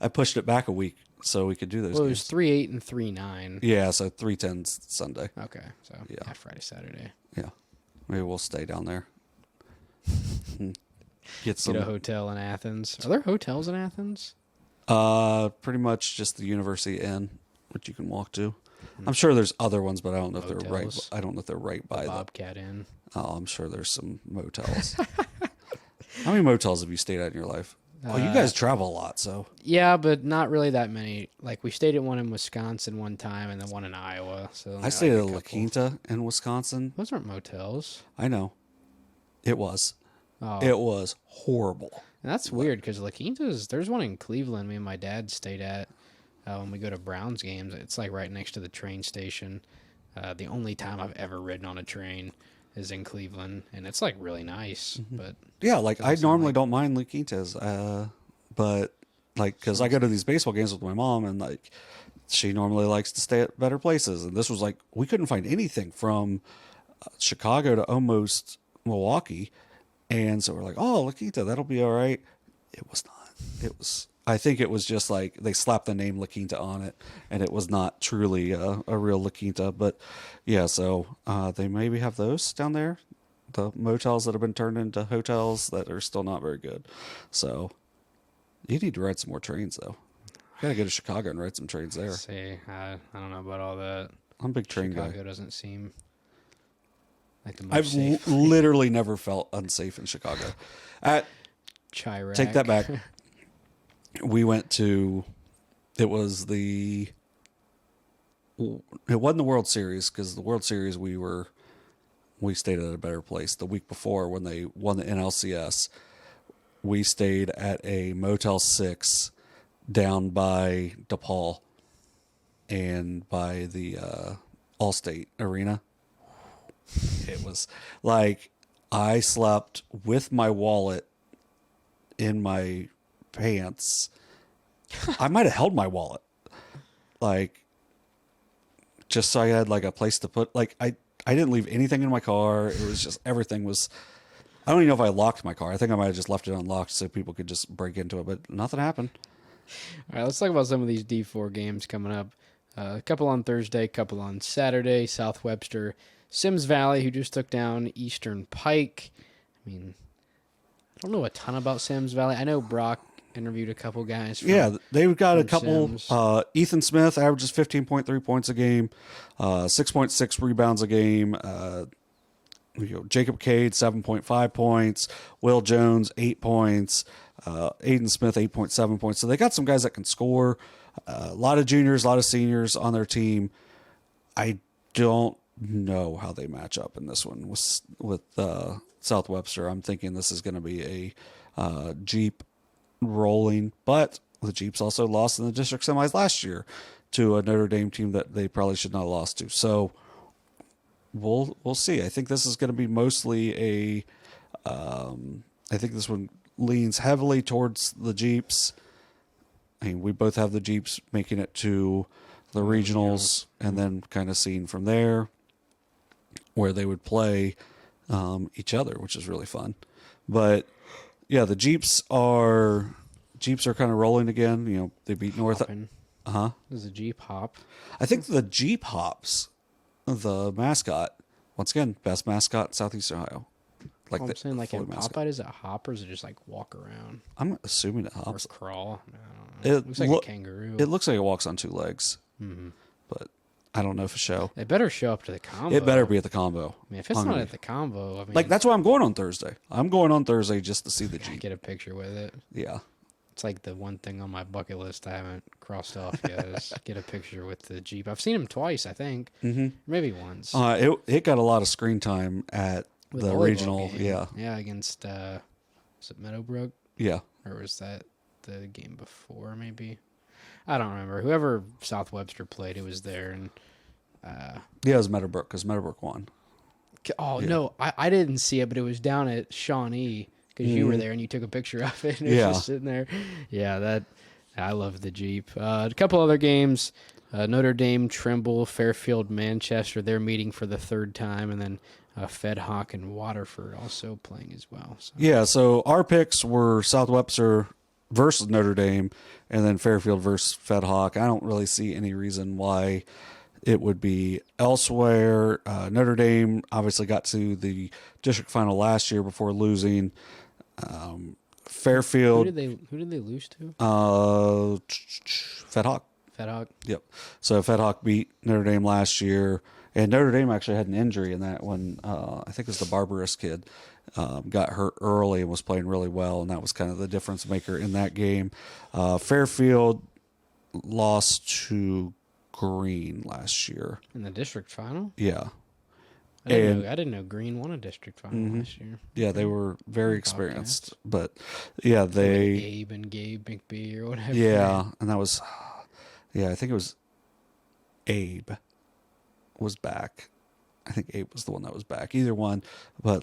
I pushed it back a week so we could do those. Well, games. it was 3-8 and 3-9. Yeah, so 3-10 Sunday. Okay, so yeah, Friday, Saturday. Yeah, maybe we'll stay down there. Get a hotel in Athens. Are there hotels in Athens? Pretty much just the University Inn, which you can walk to. I'm sure there's other ones, but I don't know if they're right. I don't know if they're right by the Bobcat Inn. Oh, I'm sure there's some motels. How many motels have you stayed at in your life? Oh, you guys travel a lot, so. Yeah, but not really that many. Like we stayed at one in Wisconsin one time, and then one in Iowa. So I stayed at La Quinta in Wisconsin. Those aren't motels. I know. It was. Oh. It was horrible. And that's weird because La Quinta's. There's one in Cleveland. Me and my dad stayed at when we go to Browns games. It's like right next to the train station. The only time I've ever ridden on a train is in Cleveland, and it's like really nice. But yeah, like I normally don't mind La Quinta's, but like because I go to these baseball games with my mom, and like she normally likes to stay at better places, and this was like we couldn't find anything from Chicago to almost Milwaukee, and so we're like, oh, La Quinta, that'll be all right. It was not. It was. I think it was just like they slapped the name La Quinta on it, and it was not truly a real La Quinta. But yeah, so they maybe have those down there, the motels that have been turned into hotels that are still not very good. So you need to ride some more trains, though. You gotta go to Chicago and ride some trains there. See, I don't know about all that. I'm a big train guy. Chicago doesn't seem like the most I've safe. literally never felt unsafe in Chicago. Chirac. Take that back. We went to, it wasn't the World Series, because the World Series we stayed at a better place. The week before when they won the NLCS, we stayed at a Motel 6 down by DePaul and by the Allstate Arena. It was like I slept with my wallet in my pants. I might have held my wallet, like just so I had like a place to put. Like I didn't leave anything in my car. It was just everything was. I don't even know if I locked my car. I think I might have just left it unlocked so people could just break into it, but nothing happened. All right, let's talk about some of these D4 games coming up. A couple on Thursday, a couple on Saturday. South Webster, Sims Valley, who just took down Eastern Pike. I mean, don't know a ton about Sims Valley. I know Brock interviewed a couple guys. They've got a couple. Sims. Ethan Smith averages 15.3 points a game, 6.6 rebounds a game. Jacob Cade, 7.5 points. Will Jones, 8 points. Aiden Smith, 8.7 points. So they got some guys that can score. A lot of juniors, a lot of seniors on their team. I don't know how they match up in this one with South Webster. I'm thinking this is going to be a Jeep rolling, but the Jeeps also lost in the district semis last year to a Notre Dame team that they probably should not have lost to. So we'll see. I think this is going to be mostly I think this one leans heavily towards the Jeeps. I mean, we both have the Jeeps making it to the regionals and then kind of seeing from there where they would play each other, which is really fun. But yeah, the Jeeps are kind of rolling again. They beat North. Does the Jeep hop? I think the Jeep hops. The mascot, once again, best mascot in Southeast Ohio. I'm saying like in Popeye, is it hop or is it just like walk around? I'm assuming it hops. Or crawl. I don't know. It looks like a kangaroo. It looks like it walks on two legs. Mm-hmm. But I don't know for show. It better show up to the combo. It better be at the combo. I mean, if it's not at the combo, that's why I'm going on Thursday. I'm going on Thursday just to see the Jeep. Get a picture with it. Yeah. It's like the one thing on my bucket list I haven't crossed off yet is get a picture with the Jeep. I've seen him twice, I think. Mm-hmm. Maybe once. It got a lot of screen time at with the regional. Game. Yeah. Yeah, against, was it Meadowbrook? Yeah. Or was that the game before, maybe? I don't remember. Whoever South Webster played, it was there. And it was Meadowbrook because Meadowbrook won. Oh, yeah. No, I didn't see it, but it was down at Shawnee. Because you were there and you took a picture of it and it was just sitting there. Yeah, I love the Jeep. A couple other games. Notre Dame, Trimble, Fairfield, Manchester. They're meeting for the third time. And then Fed Hawk and Waterford also playing as well. So. Yeah, so our picks were South Webster versus Notre Dame and then Fairfield versus Fed Hawk. I don't really see any reason why it would be elsewhere. Notre Dame obviously got to the district final last year before losing. Fairfield. Who did they lose to? Fed Hawk. Fed Hawk. Yep. So Fed Hawk beat Notre Dame last year, and Notre Dame actually had an injury in that one. I think it was the Barbarous kid got hurt early and was playing really well, and that was kind of the difference maker in that game. Fairfield lost to Green last year in the district final. Yeah. I didn't know Green won a district final last year. Yeah, they were very experienced, but yeah, they Abe and Gabe McBee or whatever. Yeah, and that was, I think it was Abe was back. I think Abe was the one that was back. Either one, but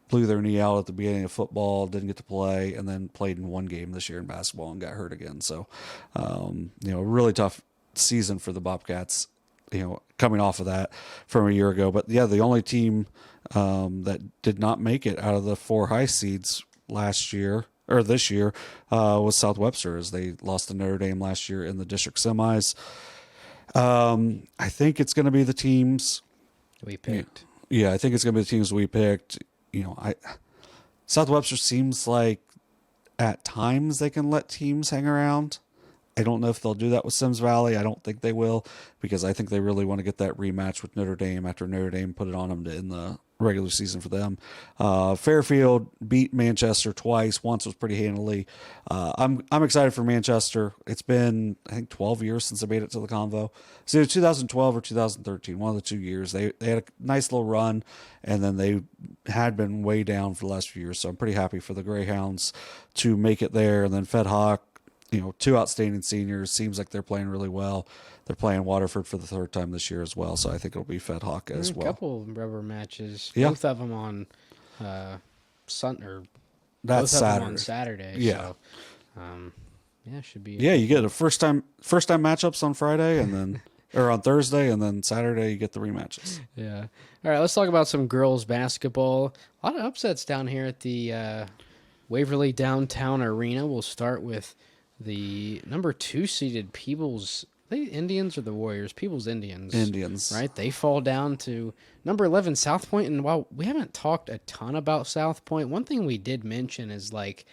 blew their knee out at the beginning of football, didn't get to play, and then played in one game this year in basketball and got hurt again. So, a really tough season for the Bobcats. Coming off of that from a year ago. But yeah, the only team that did not make it out of the 4 high seeds this year was South Webster, as they lost to Notre Dame last year in the district semis. I think it's going to be the teams we picked. Yeah, I think it's going to be the teams we picked. South Webster seems like at times they can let teams hang around. I don't know if they'll do that with Sims Valley. I don't think they will, because I think they really want to get that rematch with Notre Dame after Notre Dame put it on them in the regular season for them. Fairfield beat Manchester twice. Once was pretty handily. I'm excited for Manchester. It's been, I think, 12 years since they made it to the Convo. So 2012 or 2013, one of the 2 years. They had a nice little run, and then they had been way down for the last few years. So I'm pretty happy for the Greyhounds to make it there. And then Fed Hawk, 2 outstanding seniors. Seems like they're playing really well. They're playing Waterford for the third time this year as well, so I think it'll be Fed Hawk as well. A couple of rubber matches. Yeah. Both of them on That's both Saturday. Of them on Saturday. Yeah. So, should be. Yeah, you get a first time matchups on Friday and then or on Thursday, and then Saturday you get the rematches. Yeah. All right, let's talk about some girls basketball. A lot of upsets down here at the Waverly Downtown Arena. We'll start with the number 2 seeded Peebles They Indians or the Warriors? Peebles Indians. Indians. Right? They fall down to number 11, South Point. And while we haven't talked a ton about South Point, one thing we did mention is like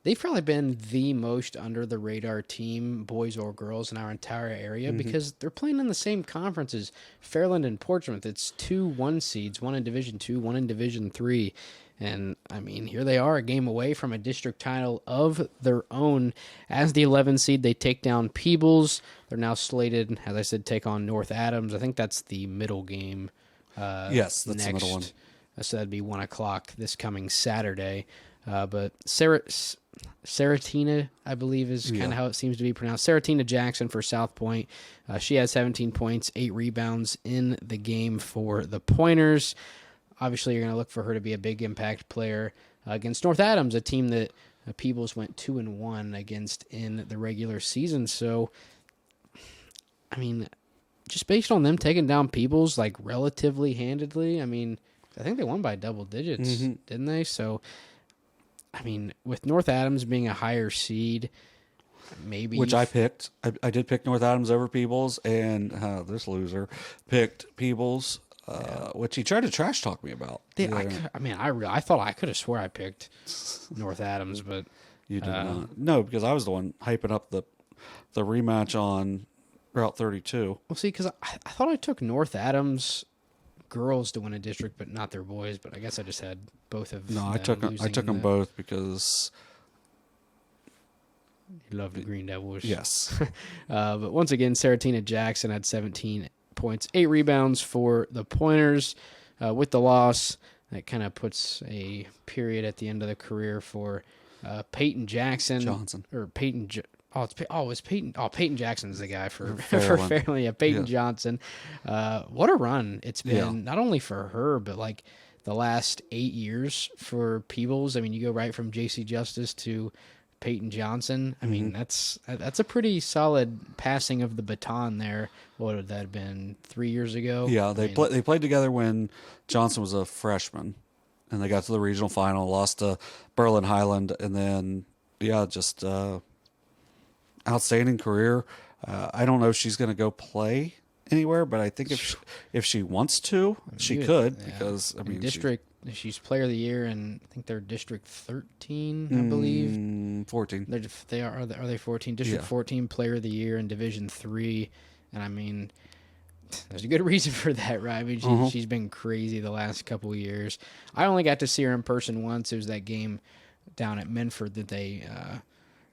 they've probably been the most under the radar team, boys or girls, in our entire area because they're playing in the same conference as Fairland and Portsmouth. It's 2 1 seeds, one in Division 2, one in Division 3. And, I mean, here they are, a game away from a district title of their own. As the 11 seed, they take down Peebles. They're now slated, as I said, take on North Adams. I think that's the middle game. Yes, that's the middle one. So that'd be 1 o'clock this coming Saturday. But Saratina, I believe, is kind of how it seems to be pronounced. Saratina Jackson for South Point. She has 17 points, 8 rebounds in the game for the Pointers. Obviously, you're going to look for her to be a big impact player against North Adams, a team that Peebles went 2-1 against in the regular season. So, I mean, just based on them taking down Peebles like relatively handedly, I mean, I think they won by double digits, didn't they? So, I mean, with North Adams being a higher seed, maybe. Which I picked. I did pick North Adams over Peebles, and this loser picked Peebles. Which he tried to trash talk me about. I thought I could have swore I picked North Adams, but you did not. No, because I was the one hyping up the rematch on Route 32. Well, see, because I thought I took North Adams girls to win a district, but not their boys. But I guess I just had both of them. No, I took them both because you love the Green Devils. Yes. But once again, Saratina Jackson had 17 points, 8 rebounds for the Pointers. With the loss, that kind of puts a period at the end of the career for Peyton Jackson. Johnson. Or Peyton. It's Peyton. Oh, Peyton Jackson's the guy for Fairland. Yeah, Peyton Johnson. What a run it's been, not only for her, but like the last 8 years for Peebles. I mean, you go right from J.C. Justice to Peyton Johnson. I mean, that's a pretty solid passing of the baton there. What would that have been, 3 years ago? Yeah, they played together when Johnson was a freshman, and they got to the regional final, lost to Berlin Highland, and then just outstanding career. I don't know if she's going to go play anywhere, but I think if she wants to, she could because I mean she's player of the year, and I think they're District 13, I believe. 14. Are they 14? District 14 player of the year in Division 3, and I mean, there's a good reason for that, right? I mean, she's been crazy the last couple of years. I only got to see her in person once. It was that game down at Menford that they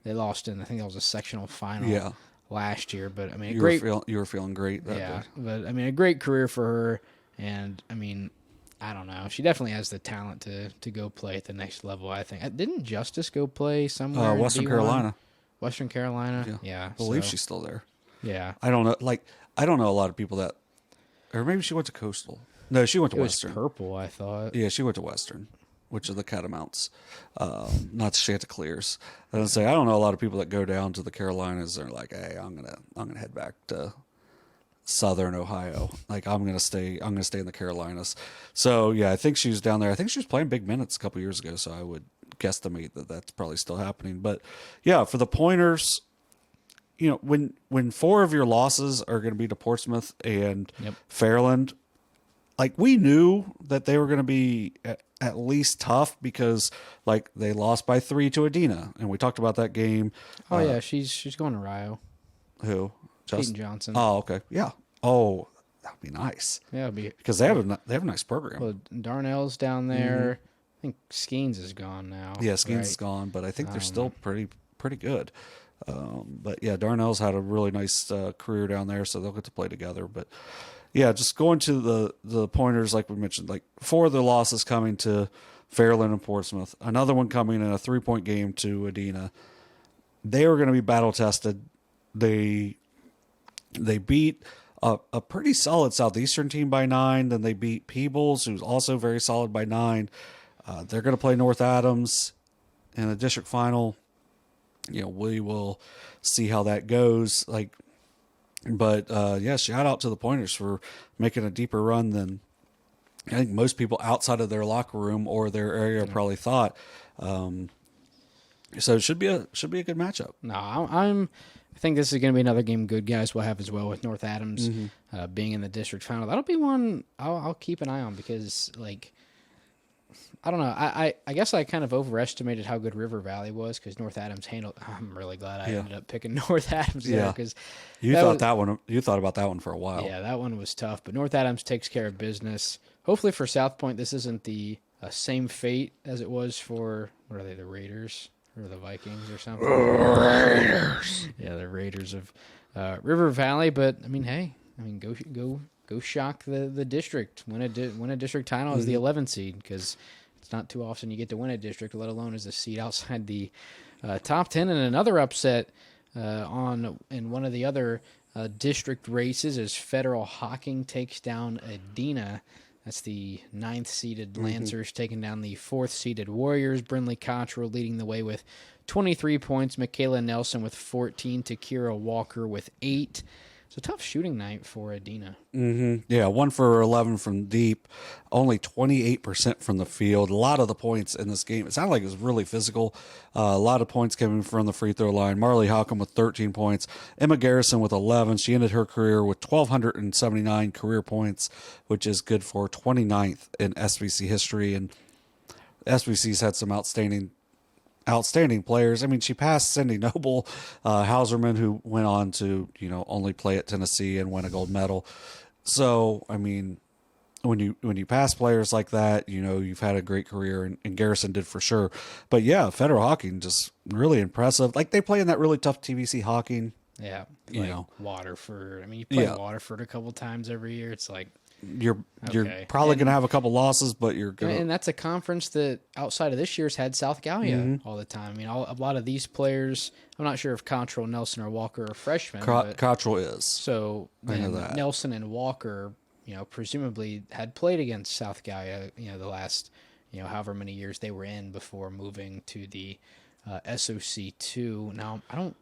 lost in. I think that was a sectional final last year. But I mean, you were feeling great that day. But I mean, a great career for her, and I mean, I don't know. She definitely has the talent to go play at the next level, I think. Didn't Justice go play somewhere? Western Carolina. Western Carolina? Yeah. I believe she's still there. Yeah. I don't know. I don't know a lot of people that, or maybe she went to Coastal. No, she went to Western. It was Purple, I thought. Yeah, she went to Western, which are the Catamounts, not the Chanticleers. I don't know a lot of people that go down to the Carolinas and are like, hey, I'm gonna head back to Southern Ohio. Like I'm gonna stay in the Carolinas. So yeah, I think she was down there. I think she was playing big minutes a couple years ago. So I would guesstimate that that's probably still happening. But yeah, for the Pointers, you know, when 4 of your losses are going to be to Portsmouth and Fairland, like we knew that they were going to be at least tough because like they lost by 3 to Adena, and we talked about that game. Oh yeah, she's going to Rio. Who? Peyton Johnson. Oh, okay. Yeah. Oh, that'd be nice. Yeah, it'd be because they have a nice program. Well, Darnell's down there. I think Skeens is gone now. Yeah, Skeens is gone, but I think they're still pretty good. But yeah, Darnell's had a really nice career down there, so they'll get to play together. But yeah, just going to the Pointers, like we mentioned, like 4 of the losses coming to Fairland and Portsmouth, another one coming in a 3-point game to Adena. They were going to be battle tested. They beat a pretty solid Southeastern team by 9. Then they beat Peebles, who's also very solid, by 9. They're going to play North Adams in the district final. You know, we will see how that goes. But shout out to the Pointers for making a deeper run than I think most people outside of their locker room or their area probably thought. So it should be a good matchup. No, I think this is going to be another game good guys will have as well, with North Adams being in the district final. That'll be one I'll keep an eye on, because, like, I don't know. I guess I kind of overestimated how good River Valley was, because North Adams handled. I'm really glad I ended up picking North Adams there, because you thought about that one for a while. Yeah, that one was tough, but North Adams takes care of business. Hopefully for South Point, this isn't the same fate as it was for, what are they, the Raiders or the Vikings or something? Raiders. Yeah, the Raiders of River Valley. But I mean, hey, go shock the district. Win a district title as the 11th seed, because it's not too often you get to win a district, let alone as a seed outside the top 10. And another upset in one of the other district races as Federal Hocking takes down Adena. That's the 9th-seeded Lancers taking down the 4th-seeded Warriors. Brinley Cottrell leading the way with 23 points. Michaela Nelson with 14. Takira Walker with 8. It's a tough shooting night for Adena. Yeah, 1 for 11 from deep, only 28% from the field. A lot of the points in this game, it sounded like it was really physical. A lot of points coming from the free throw line. Marley Hockham with 13 points. Emma Garrison with 11. She ended her career with 1,279 career points, which is good for 29th in SVC history. And SVC's had some outstanding players. I mean, she passed Cindy Noble, Hauserman, who went on to, only play at Tennessee and win a gold medal. So, I mean, when you pass players like that, you've had a great career, and Garrison did for sure. But yeah, Federal Hocking, just really impressive. Like, they play in that really tough TVC Hocking. Yeah. Waterford. I mean, you play Waterford a couple times every year. It's like, you're probably going to have a couple losses, but you're going to... And that's a conference that, outside of this year's, had South Gallia all the time. I mean, a lot of these players, I'm not sure if Cottrell, Nelson, or Walker are freshmen. Cottrell is. So I know that. Nelson and Walker, presumably had played against South Gallia, the last, however many years they were in before moving to the SOC2. Now, am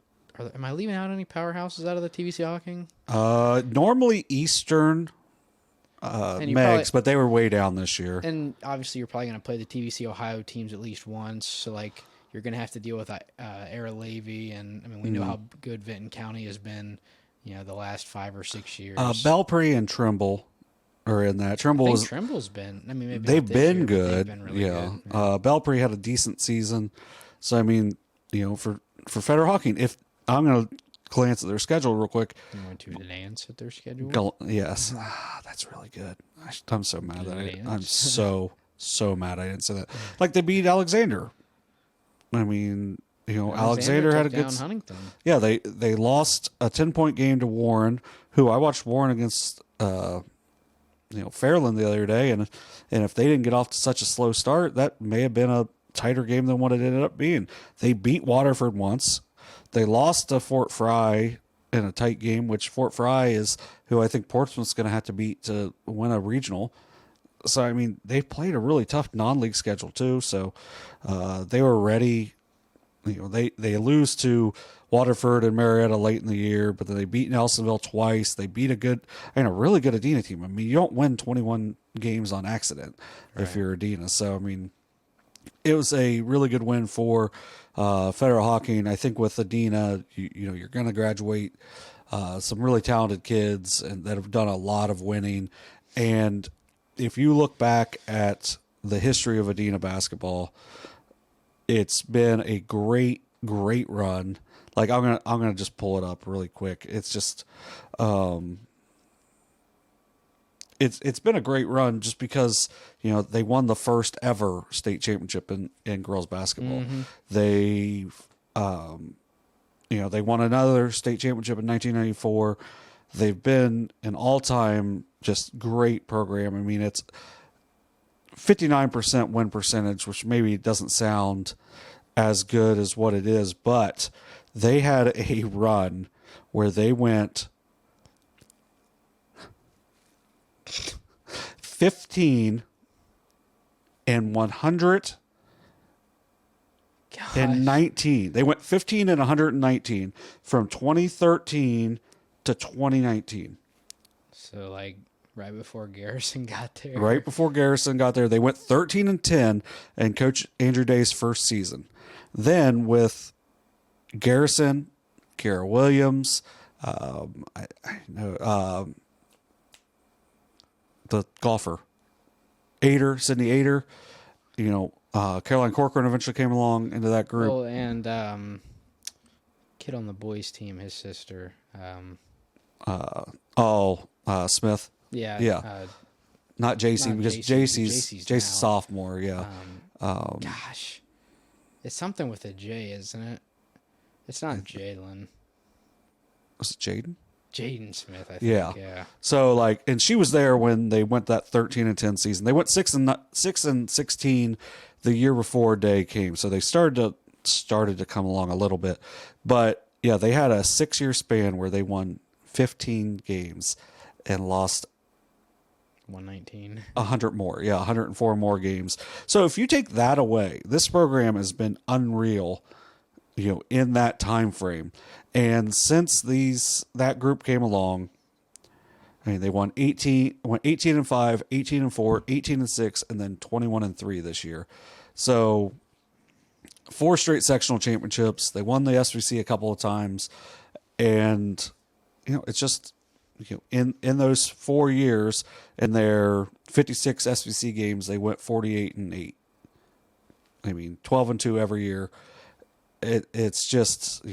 I leaving out any powerhouses out of the TVC Hocking? Normally Eastern... Megs, but they were way down this year. And obviously, you're probably going to play the TVC Ohio teams at least once. So, like, you're going to have to deal with Era Levy. And, I mean, we know how good Vinton County has been, the last 5 or 6 years. Belpre and Trimble are in that. Trimble's been, I mean, maybe they've been good. They've been really good. Belpre had a decent season. So, I mean, for Federal Hocking, if I'm going to glance at their schedule real quick. You want to glance at their schedule? Yes. That's really good. I'm so mad I'm so mad I didn't say that. Like, they beat Alexander. I mean, Alexander had a good... Huntington. Yeah, they lost a 10-point game to Warren, who I watched Warren against Fairland the other day, and if they didn't get off to such a slow start, that may have been a tighter game than what it ended up being. They beat Waterford once. They lost to Fort Fry in a tight game, which Fort Fry is who I think Portsmouth's going to have to beat to win a regional. So, I mean, they played a really tough non-league schedule too. So they were ready. They lose to Waterford and Marietta late in the year, but then they beat Nelsonville twice. They beat a really good Adena team. I mean, you don't win 21 games on accident if you're Adena. So, I mean, it was a really good win for Federal Hocking. I think with Adena, you're going to graduate some really talented kids and that have done a lot of winning. And if you look back at the history of Adena basketball, it's been a great run. Like, I'm gonna just pull it up really quick. It's just it's been a great run just because they won the first ever state championship in girls basketball. They they won another state championship in 1994. They've been an all-time just great program. I mean, it's 59% win percentage, which maybe doesn't sound as good as what it is, but they had a run where they went 15 and 119. They went 15 and 119 from 2013 to 2019. So, like, right before Garrison got there. Right before Garrison got there, they went 13 and 10 in Coach Andrew Day's first season. Then with Garrison, Kara Williams, I know the golfer, Sydney Ader, Caroline Corcoran eventually came along into that group. Oh, and kid on the boys team, his sister. Smith. Yeah. Yeah. Not JC, because JC's sophomore. Yeah. Gosh, it's something with a J, isn't it? It's not Jalen. Was it Jaden? Jaden Smith, I think. Yeah. So and she was there when they went that 13-10 season. They went 6-16 the year before Day came. So they started to come along a little bit, but yeah, they had a 6-year span where they won 15 games and lost 119. 100 more. Yeah, 104 more games. So if you take that away, this program has been unreal, in that time frame. And since that group came along, I mean, they went 18-5, 18-4, 18-6, and then 21-3 this year. So 4 straight sectional championships. They won the SVC a couple of times, and it's just in those 4 years, in their 56 SVC games, they went 48-8. I mean, 12-2 every year. It's just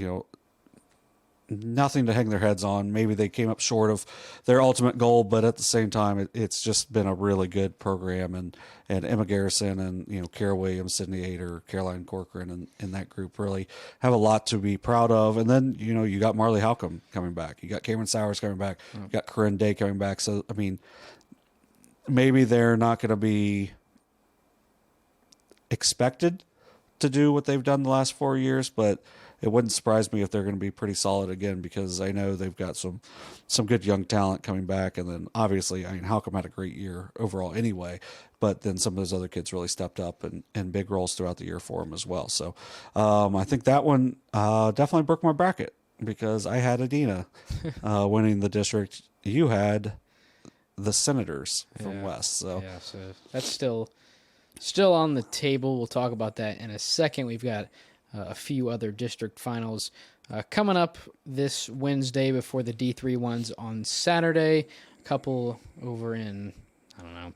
nothing to hang their heads on. Maybe they came up short of their ultimate goal, but at the same time, it's just been a really good program. And Emma Garrison and Kara Williams, Sydney Ader, Caroline Corcoran, and that group really have a lot to be proud of. And then you got Marley Hocking coming back, you got Cameron Sowers coming back, you got Corinne Day coming back. So I mean, maybe they're not going to be expected to do what they've done the last 4 years, but it wouldn't surprise me if they're going to be pretty solid again, because I know they've got some good young talent coming back. And then obviously, I mean, Hocking had a great year overall anyway, but then some of those other kids really stepped up in big roles throughout the year for them as well. So I think that one definitely broke my bracket, because I had Adena winning the district. You had the Senators from West. So that's still on the table. We'll talk about that in a second. We've got a few other district finals coming up this Wednesday before the D3 ones on Saturday. A couple over in,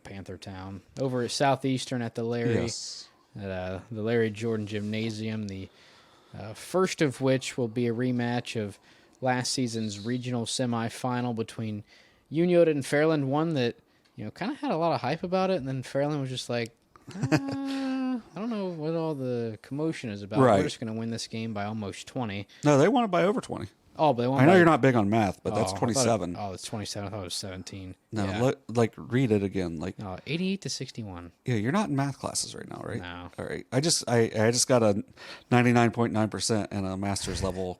Panthertown. Over at Southeastern at the Larry, at the Larry Jordan Gymnasium. The first of which will be a rematch of last season's regional semifinal between Unioto and Fairland. One that, kind of had a lot of hype about it, and then Fairland was just like, I don't know what all the commotion is about. Right. We're just going to win this game by almost 20. No, they won it by over 20. Oh, but they won. I know you're not big on math, but that's 27. It's 27. I thought it was 17. No, read it again. 88-61. Yeah, you're not in math classes right now, right? No. All right. I just got a 99.9% in a master's level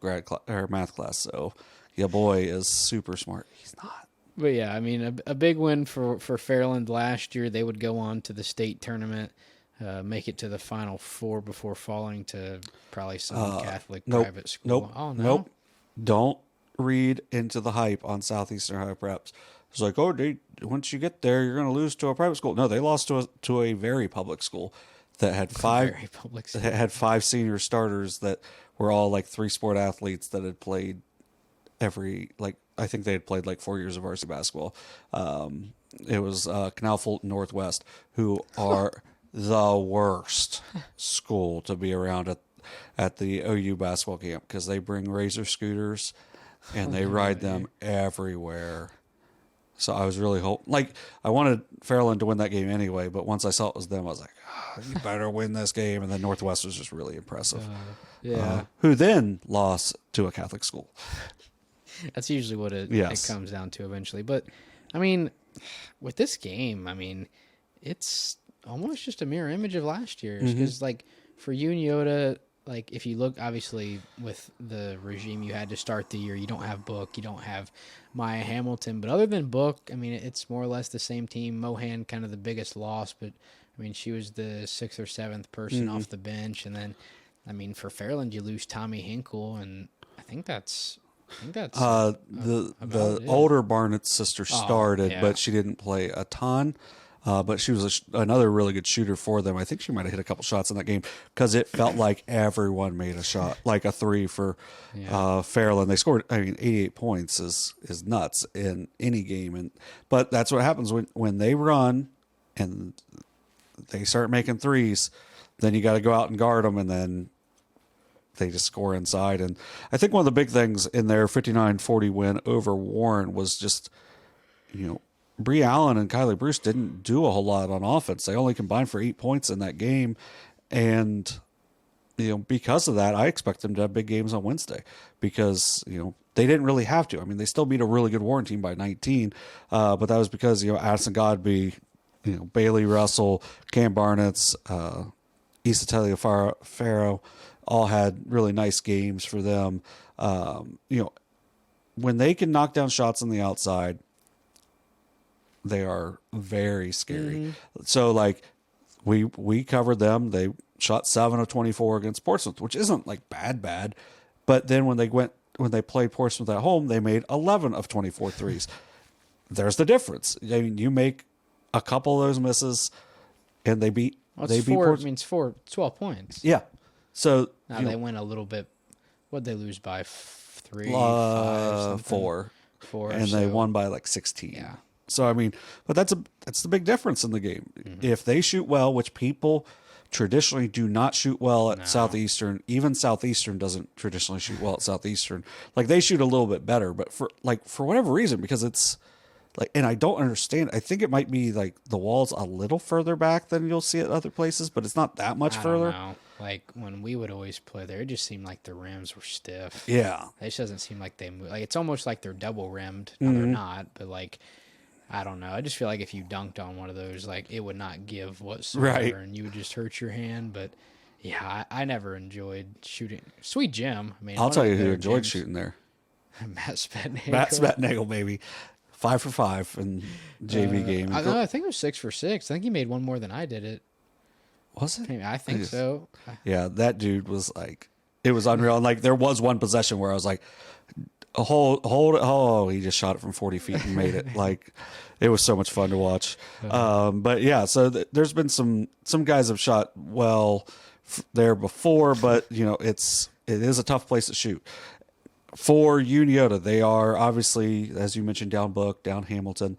math class. So, your boy is super smart. He's not. But yeah, I mean, a big win for Fairland last year. They would go on to the state tournament, make it to the Final Four before falling to probably some Catholic private school. Nope. Oh, no? Nope. Don't read into the hype on Southeastern High Preps. It's like, once you get there, you're going to lose to a private school. No, they lost to a very public school that had five senior starters that were all 3-sport athletes that had played I think they had played 4 years of varsity basketball. It was Canal Fulton Northwest, who are the worst school to be around at the OU basketball camp, because they bring Razor scooters and they ride them everywhere. So I was really hoping, I wanted Fairland to win that game anyway, but once I saw it was them, I was like, you better win this game. And then Northwest was just really impressive. Who then lost to a Catholic school. That's usually what it comes down to eventually. But, I mean, with this game, it's almost just a mirror image of last year's. Because, for Unioto, if you look, obviously, with the regime you had to start the year, you don't have Book, you don't have Maya Hamilton. But other than Book, it's more or less the same team. Mohan, kind of the biggest loss, but, she was the 6th or 7th person off the bench. And then, for Fairland, you lose Tommy Hinkle, and I think that's the older Barnett's sister started, but she didn't play a ton. But she was another really good shooter for them. I think she might have hit a couple shots in that game because it felt like everyone made a shot, like a three for Fairland. They scored, 88 points is nuts in any game. But that's what happens when they run and they start making threes, then you got to go out and guard them, and then they just score inside. And I think one of the big things in their 59-40 win over Warren was just, Bree Allen and Kylie Bruce didn't do a whole lot on offense. They only combined for 8 points in that game. And, because of that, I expect them to have big games on Wednesday because, they didn't really have to. I mean, they still beat a really good Warren team by 19. But that was because, Addison Godby, Bailey Russell, Cam Barnett's, Issa Taliaferro all had really nice games for them. When they can knock down shots on the outside, they are very scary. Mm-hmm. So we covered them. They shot 7 of 24 against Portsmouth, which isn't bad. But then when they played Portsmouth at home, they made 11 of 24 threes. There's the difference. I mean, you make a couple of those misses and they beat Portsmouth. Means 12 points. Yeah. So now they went a little bit. What'd they lose by? 3, 5, something? 4. And so. They won by 16. Yeah. So but that's the big difference in the game. Mm-hmm. If they shoot well, which people traditionally do not shoot well at Southeastern, even Southeastern doesn't traditionally shoot well at Southeastern. They shoot a little bit better, but for whatever reason, because it's and I don't understand. I think it might be the wall's a little further back than you'll see at other places, but it's not that much further. Don't know. When we would always play there, it just seemed like the rims were stiff. Yeah. It just doesn't seem like they move. It's almost like they're double rimmed. No, they're not, but I don't know. I just feel like if you dunked on one of those, it would not give whatsoever, right, and you would just hurt your hand. But yeah, I never enjoyed shooting. Sweet Jim. I'll tell you who enjoyed shooting there. Matt Spetnagel. Matt Spetnagel, baby. 5 for 5 in JV game. I think it was 6 for 6. I think he made one more than I did it. Was it? I think so. Yeah, that dude was it was unreal. And there was one possession where I was hold it. Oh, he just shot it from 40 feet and made it. It was so much fun to watch. But yeah, so there's been some guys have shot well there before, but it is a tough place to shoot. For Unioto, they are obviously, as you mentioned, down Book, down Hamilton,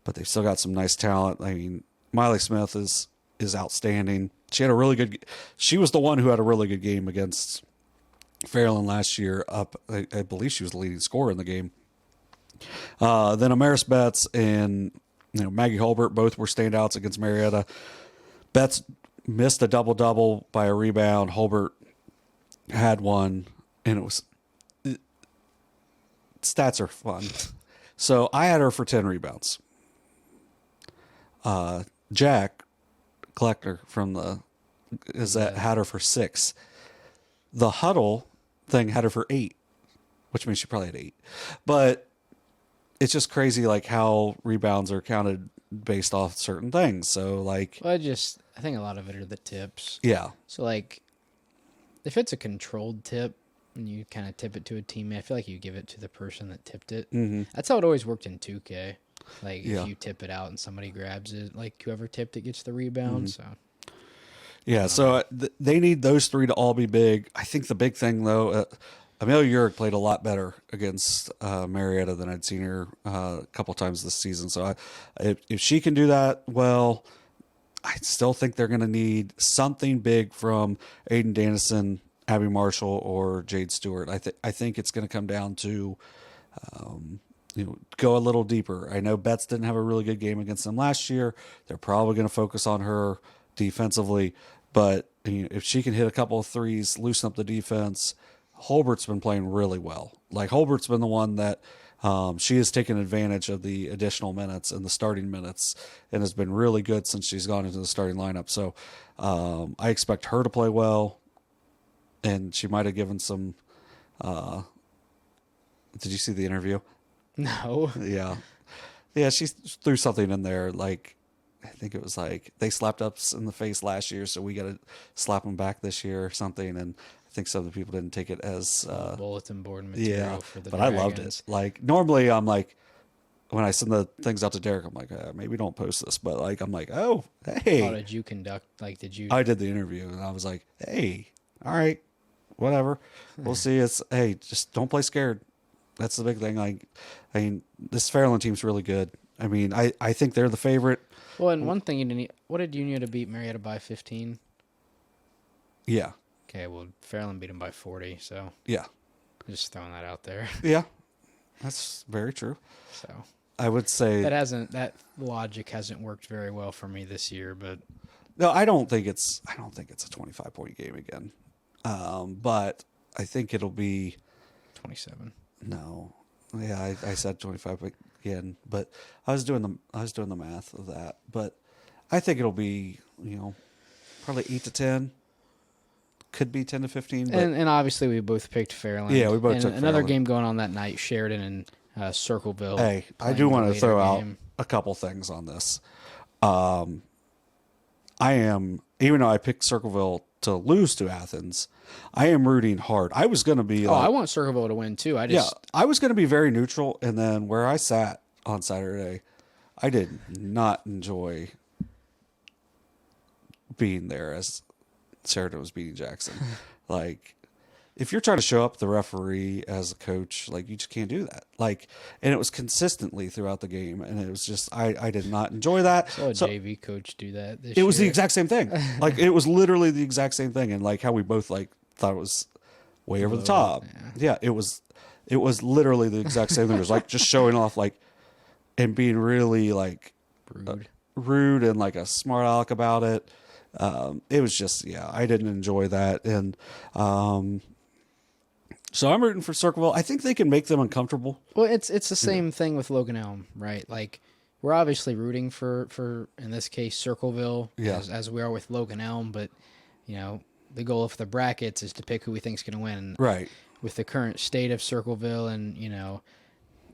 but they've still got some nice talent. I mean, Miley Smith is outstanding. She was the one who had a really good game against Fairland last year. I believe she was the leading scorer in the game. Then Amaris Betts and Maggie Holbert both were standouts against Marietta. Betts missed a double-double by a rebound. Holbert had one, and it was... Stats are fun. So I had her for 10 rebounds. Jack Collector from had her for 6. The Huddle thing had her for 8, which means she probably had 8. But it's just crazy how rebounds are counted based off certain things. So I think a lot of it are the tips. Yeah. So if it's a controlled tip, and you kind of tip it to a teammate, I feel like you give it to the person that tipped it. Mm-hmm. That's how it always worked in 2K. If you tip it out and somebody grabs it, whoever tipped it gets the rebound. Mm-hmm. So yeah, so they need those 3 to all be big. I think the big thing though, Amelia Urick played a lot better against Marietta than I'd seen her a couple times this season. So if she can do that well, I still think they're going to need something big from Aiden Dennison, Abby Marshall, or Jade Stewart. I think it's going to come down to go a little deeper. I know Betts didn't have a really good game against them last year. They're probably going to focus on her defensively, but if she can hit a couple of threes, loosen up the defense. Holbert's been playing really well. Holbert's been the one that she has taken advantage of the additional minutes and the starting minutes and has been really good since she's gone into the starting lineup. So I expect her to play well. And she might have given some. Did you see the interview? No. Yeah. She threw something in there. I think it was they slapped us in the face last year, so we got to slap them back this year or something. And I think some of the people didn't take it as bulletin board material for the but Dragons. I loved it. Normally I'm when I send the things out to Derek, I'm like, maybe don't post this, but like, I'm like, oh, hey. How did you conduct? Like, did you? I did the interview, and I was like, hey, all right, whatever. We'll see. Hey, just don't play scared. That's the big thing. Like, I mean, this Fairland team's really good. I mean, I think they're the favorite. Well, and one thing you didn't. What did Unioto beat Marietta by 15? Yeah. Okay, well, Fairland beat them by 40, so Yeah. just throwing that out there. Yeah. That's very true. So I would say that logic hasn't worked very well for me this year, but no, I don't think it's a 25-point game again. But I think it'll be 27. no. Yeah, I said 25 again, but I was doing the math of that, but I think it'll be, probably 8 to 10. Could be 10 to 15. But And obviously we both picked Fairland. Yeah, we both took another Fairland. game going on that night, Sheridan and Circleville. Hey, I playing do the want to later throw out game. a couple things on this. I am, even though I picked Circleville to lose to Athens, I am rooting hard. I was going to be I want Circleville to win too. I was going to be very neutral, and then where I sat on Saturday, I did not enjoy being there as Sheridan was beating Jackson. Like, if you're trying to show up the referee as a coach, like, you just can't do that. Like, and it was consistently throughout the game, and it was just I did not enjoy that. I saw a JV coach do that this It was the year. exact same thing. Like, it was literally the exact same thing, and like how we both like thought it was way over the top. Yeah, it was literally the exact same thing. It was like just showing off, like, and being really like rude and like a smart aleck about it. It was just, I didn't enjoy that. And so I'm rooting for Circleville. I think they can make them uncomfortable. Well, it's the same thing with Logan Elm, right? Like, we're obviously rooting for in this case Circleville, as we are with Logan Elm, but the goal of the brackets is to pick who we think's going to win. Right. With the current state of Circleville, and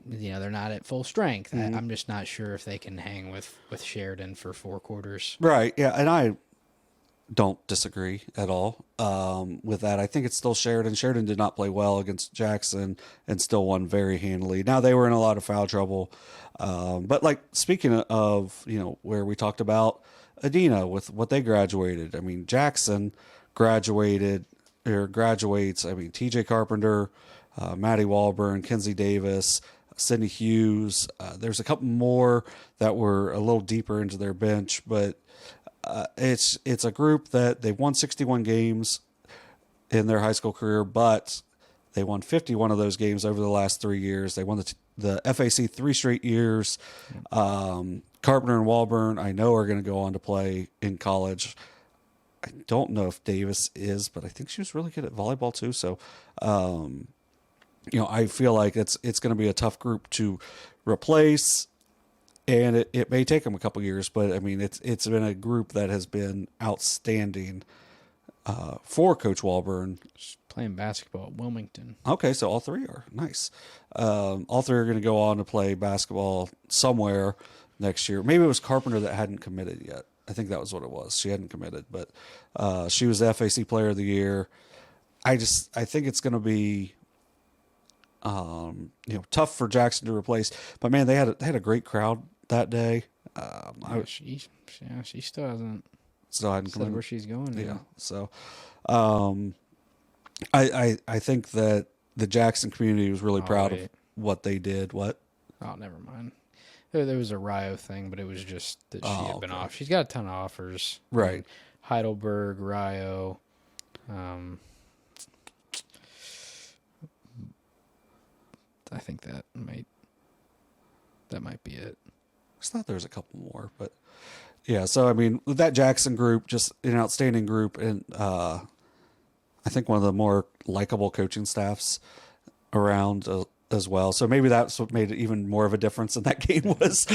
they're not at full strength. I'm just not sure if they can hang with Sheridan for 4 quarters. Right. Yeah, and I don't disagree at all with that. I think it's still Sheridan. Sheridan did not play well against Jackson and still won very handily. Now, they were in a lot of foul trouble. But, like, speaking of, where we talked about Adena with what they graduated. I mean, Jackson graduates. I mean, T.J. Carpenter, Maddie Walburn, Kenzie Davis, Sydney Hughes. There's a couple more that were a little deeper into their bench, but it's a group that they've won 61 games in their high school career, but they won 51 of those games over the last 3 years. They won the FAC 3 straight years. Carpenter and Walburn, I know, are going to go on to play in college. I don't know if Davis is, but I think she was really good at volleyball too. So, I feel like it's going to be a tough group to replace. And it may take them a couple years, but I mean, it's been a group that has been outstanding for Coach Walburn. Playing basketball at Wilmington. Okay, so all 3 are nice. All 3 are going to go on to play basketball somewhere next year. Maybe it was Carpenter that hadn't committed yet. I think that was what it was. She hadn't committed, but she was the FAC Player of the Year. I think it's going to be tough for Jackson to replace. But man, they had a great crowd that day. She still hasn't hadn't said where she's going. Yeah. So I think that the Jackson community was really proud of what they did. What? Oh, never mind. There was a Rio thing, but it was just that she had been off. She's got a ton of offers. Right. Heidelberg, Rio. I think that might be it. I thought there was a couple more, but yeah. So I mean, with that Jackson group, just an outstanding group, and I think one of the more likable coaching staffs around as well. So maybe that's what made it even more of a difference in that game was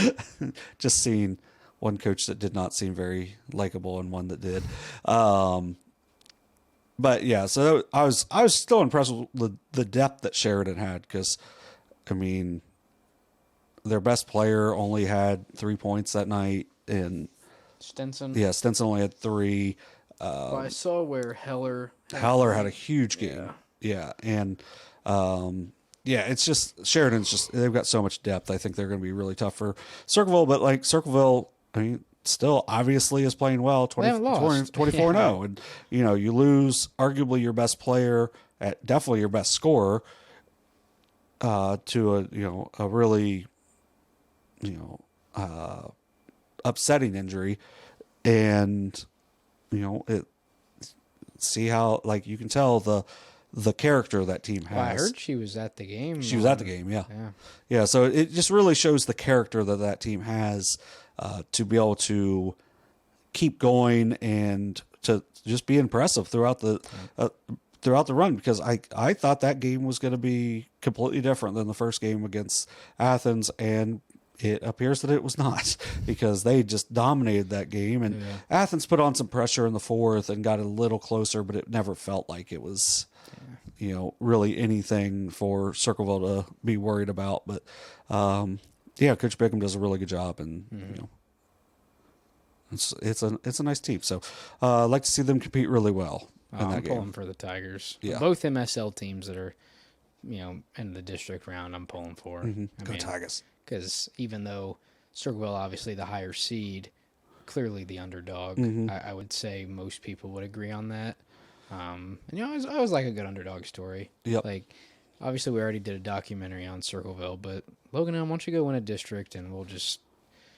just seeing one coach that did not seem very likable and one that did. But yeah, so I was still impressed with the depth that Sheridan had, because I mean, their best player only had 3 points that night, and Stinson. Yeah, Stinson only had 3. Well, I saw where Heller had a huge game. Yeah, and Yeah, it's just Sheridan's just they've got so much depth. I think they're going to be really tough for Circleville, but like Circleville, I mean, still obviously is playing well, 24-0, and you lose arguably your best player, at definitely your best scorer, to a really upsetting injury, and it see how like you can tell the character that team has. Well, I heard she was at the game. She was at the game, yeah. So it just really shows the character that team has to be able to keep going and to just be impressive throughout the run. Because I thought that game was going to be completely different than the first game against Athens, and it appears that it was not, because they just dominated that game. And Athens put on some pressure in the fourth and got a little closer, but it never felt like it was really anything for Circleville to be worried about. But Coach Bickham does a really good job, and it's a nice team. So I'd like to see them compete really well in that I'm game. pulling for the Tigers. Yeah. Both MSL teams that are in the district round, I'm pulling for. Go Tigers. Because even though Circleville obviously the higher seed, clearly the underdog, I would say most people would agree on that. And I always like a good underdog story. Yep. Like, obviously we already did a documentary on Circleville, but Logan Elm, why don't you go win a district and we'll just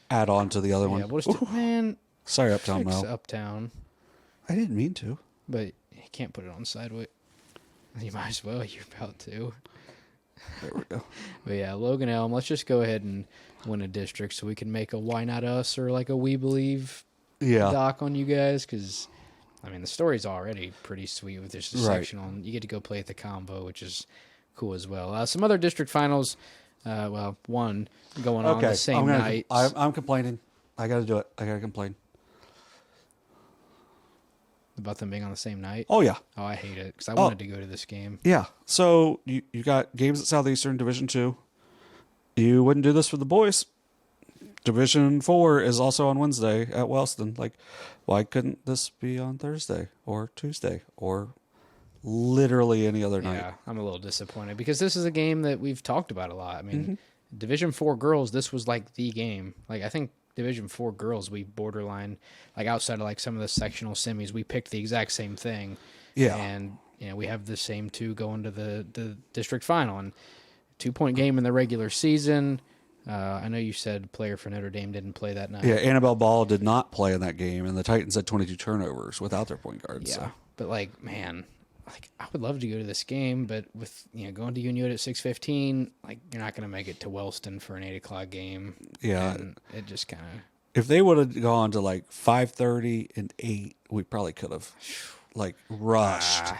add on to the other one. Yeah, we'll just sorry, Uptown Mel. Uptown. I didn't mean to. But you can't put it on Sideway. You might as well. You're about to. There we go. But yeah, Logan Elm, let's just go ahead and win a district so we can make a Why Not Us or like a We Believe doc on you guys. Because, I mean, the story's already pretty sweet with this section on. You get to go play at the Convo, which is cool as well. Some other district finals, one going on the same night. I'm complaining. I got to do it. I got to complain. About them being on the same night? Oh, yeah. Oh, I hate it because I wanted to go to this game. Yeah. So you got games at Southeastern Division 2. You wouldn't do this for the boys. Division 4 is also on Wednesday at Wellston. Like, why couldn't this be on Thursday or Tuesday or literally any other night? Yeah, I'm a little disappointed because this is a game that we've talked about a lot. I mean, Division 4 girls, this was like the game. Like, I think Division 4 girls, we borderline, like outside of like some of the sectional semis, we picked the exact same thing. Yeah. And, we have the same two going to the district final. And 2-point game in the regular season. I know you said player for Notre Dame didn't play that night. Yeah, Annabelle Ball did not play in that game, and the Titans had 22 turnovers without their point guards. Yeah, so. But like, man, like I would love to go to this game, but with going to Unioto at 6:15, like you're not going to make it to Wellston for an 8:00 game. Yeah, and it just kind of. If they would have gone to like 5:30 and 8, we probably could have like rushed.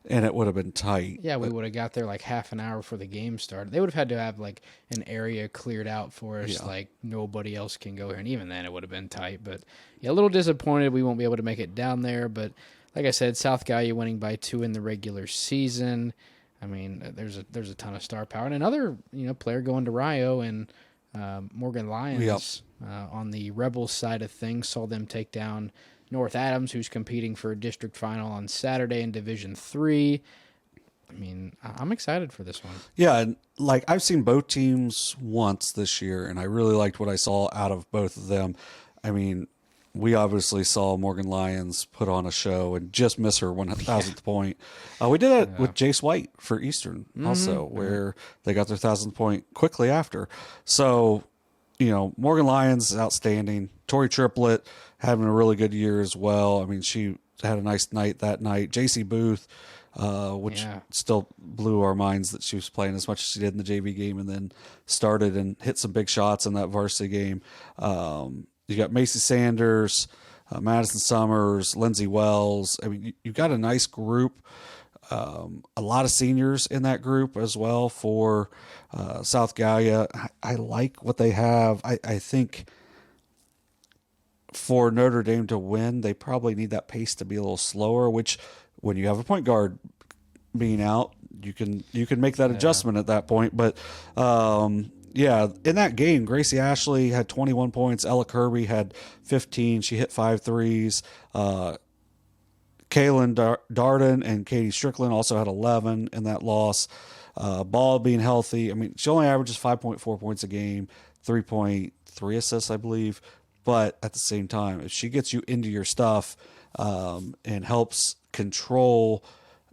And it would have been tight. Yeah, we would have got there like half an hour before the game started. They would have had to have like an area cleared out for us, like nobody else can go here. And even then, it would have been tight. But yeah, a little disappointed we won't be able to make it down there. But like I said, South Gallia winning by 2 in the regular season. I mean, there's a ton of star power. And another player going to Rio and Morgan Lions on the Rebels side of things, saw them take down North Adams, who's competing for a district final on Saturday in Division 3. I mean, I'm excited for this one. Yeah, and like I've seen both teams once this year, and I really liked what I saw out of both of them. I mean, we obviously saw Morgan Lyons put on a show and just miss her 1,000th point. We did that with Jace White for Eastern also, where they got their 1,000th point quickly after. So, Morgan Lyons is outstanding. Tori Triplett having a really good year as well. I mean, she had a nice night that night. JC Booth, which still blew our minds that she was playing as much as she did in the JV game and then started and hit some big shots in that varsity game. You got Macy Sanders, Madison Summers, Lindsay Wells. I mean, you've got a nice group. A lot of seniors in that group as well for South Gallia. I like what they have. I think for Notre Dame to win, they probably need that pace to be a little slower, which when you have a point guard being out, you can make that adjustment at that point. But in that game, Gracie Ashley had 21 points. Ella Kirby had 15. She hit 5 threes. Kayla Kaylin Darden and Katie Strickland also had 11 in that loss. Ball being healthy. I mean, she only averages 5.4 points a game, 3.3 assists, I believe. But at the same time, if she gets you into your stuff and helps control,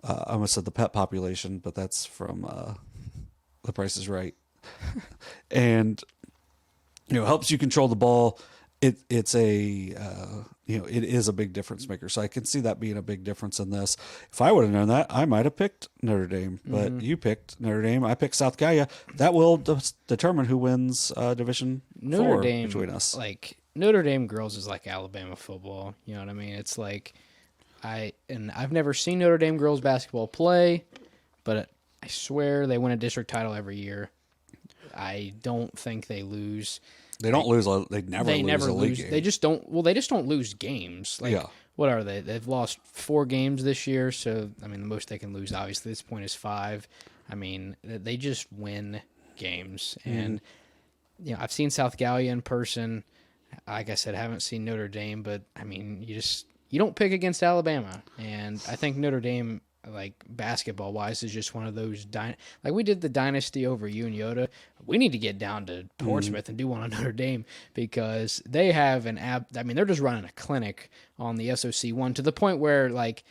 I almost said the pet population, but that's from The Price is Right. And, helps you control the ball. It's a it is a big difference maker. So I can see that being a big difference in this. If I would have known that, I might have picked Notre Dame, but you picked Notre Dame. I picked South Gallia. That will determine who wins Division Notre 4 Dame, between us. Like Notre Dame girls is like Alabama football. You know what I mean? It's like I've never seen Notre Dame girls basketball play, but I swear they win a district title every year. I don't think they lose. They don't lose. They never lose a league game. They just don't. Well, they just don't lose games. Like, what are they? They've lost 4 games this year. So I mean, the most they can lose, obviously, at this point is 5. I mean, they just win games. And I've seen South Gallia in person. Like I said, I haven't seen Notre Dame, but I mean, you don't pick against Alabama. And I think Notre Dame, like basketball wise, is just one of those like we did the dynasty over Unioto. We need to get down to Portsmouth and do one on Notre Dame because they have they're just running a clinic on the SOC one to the point where like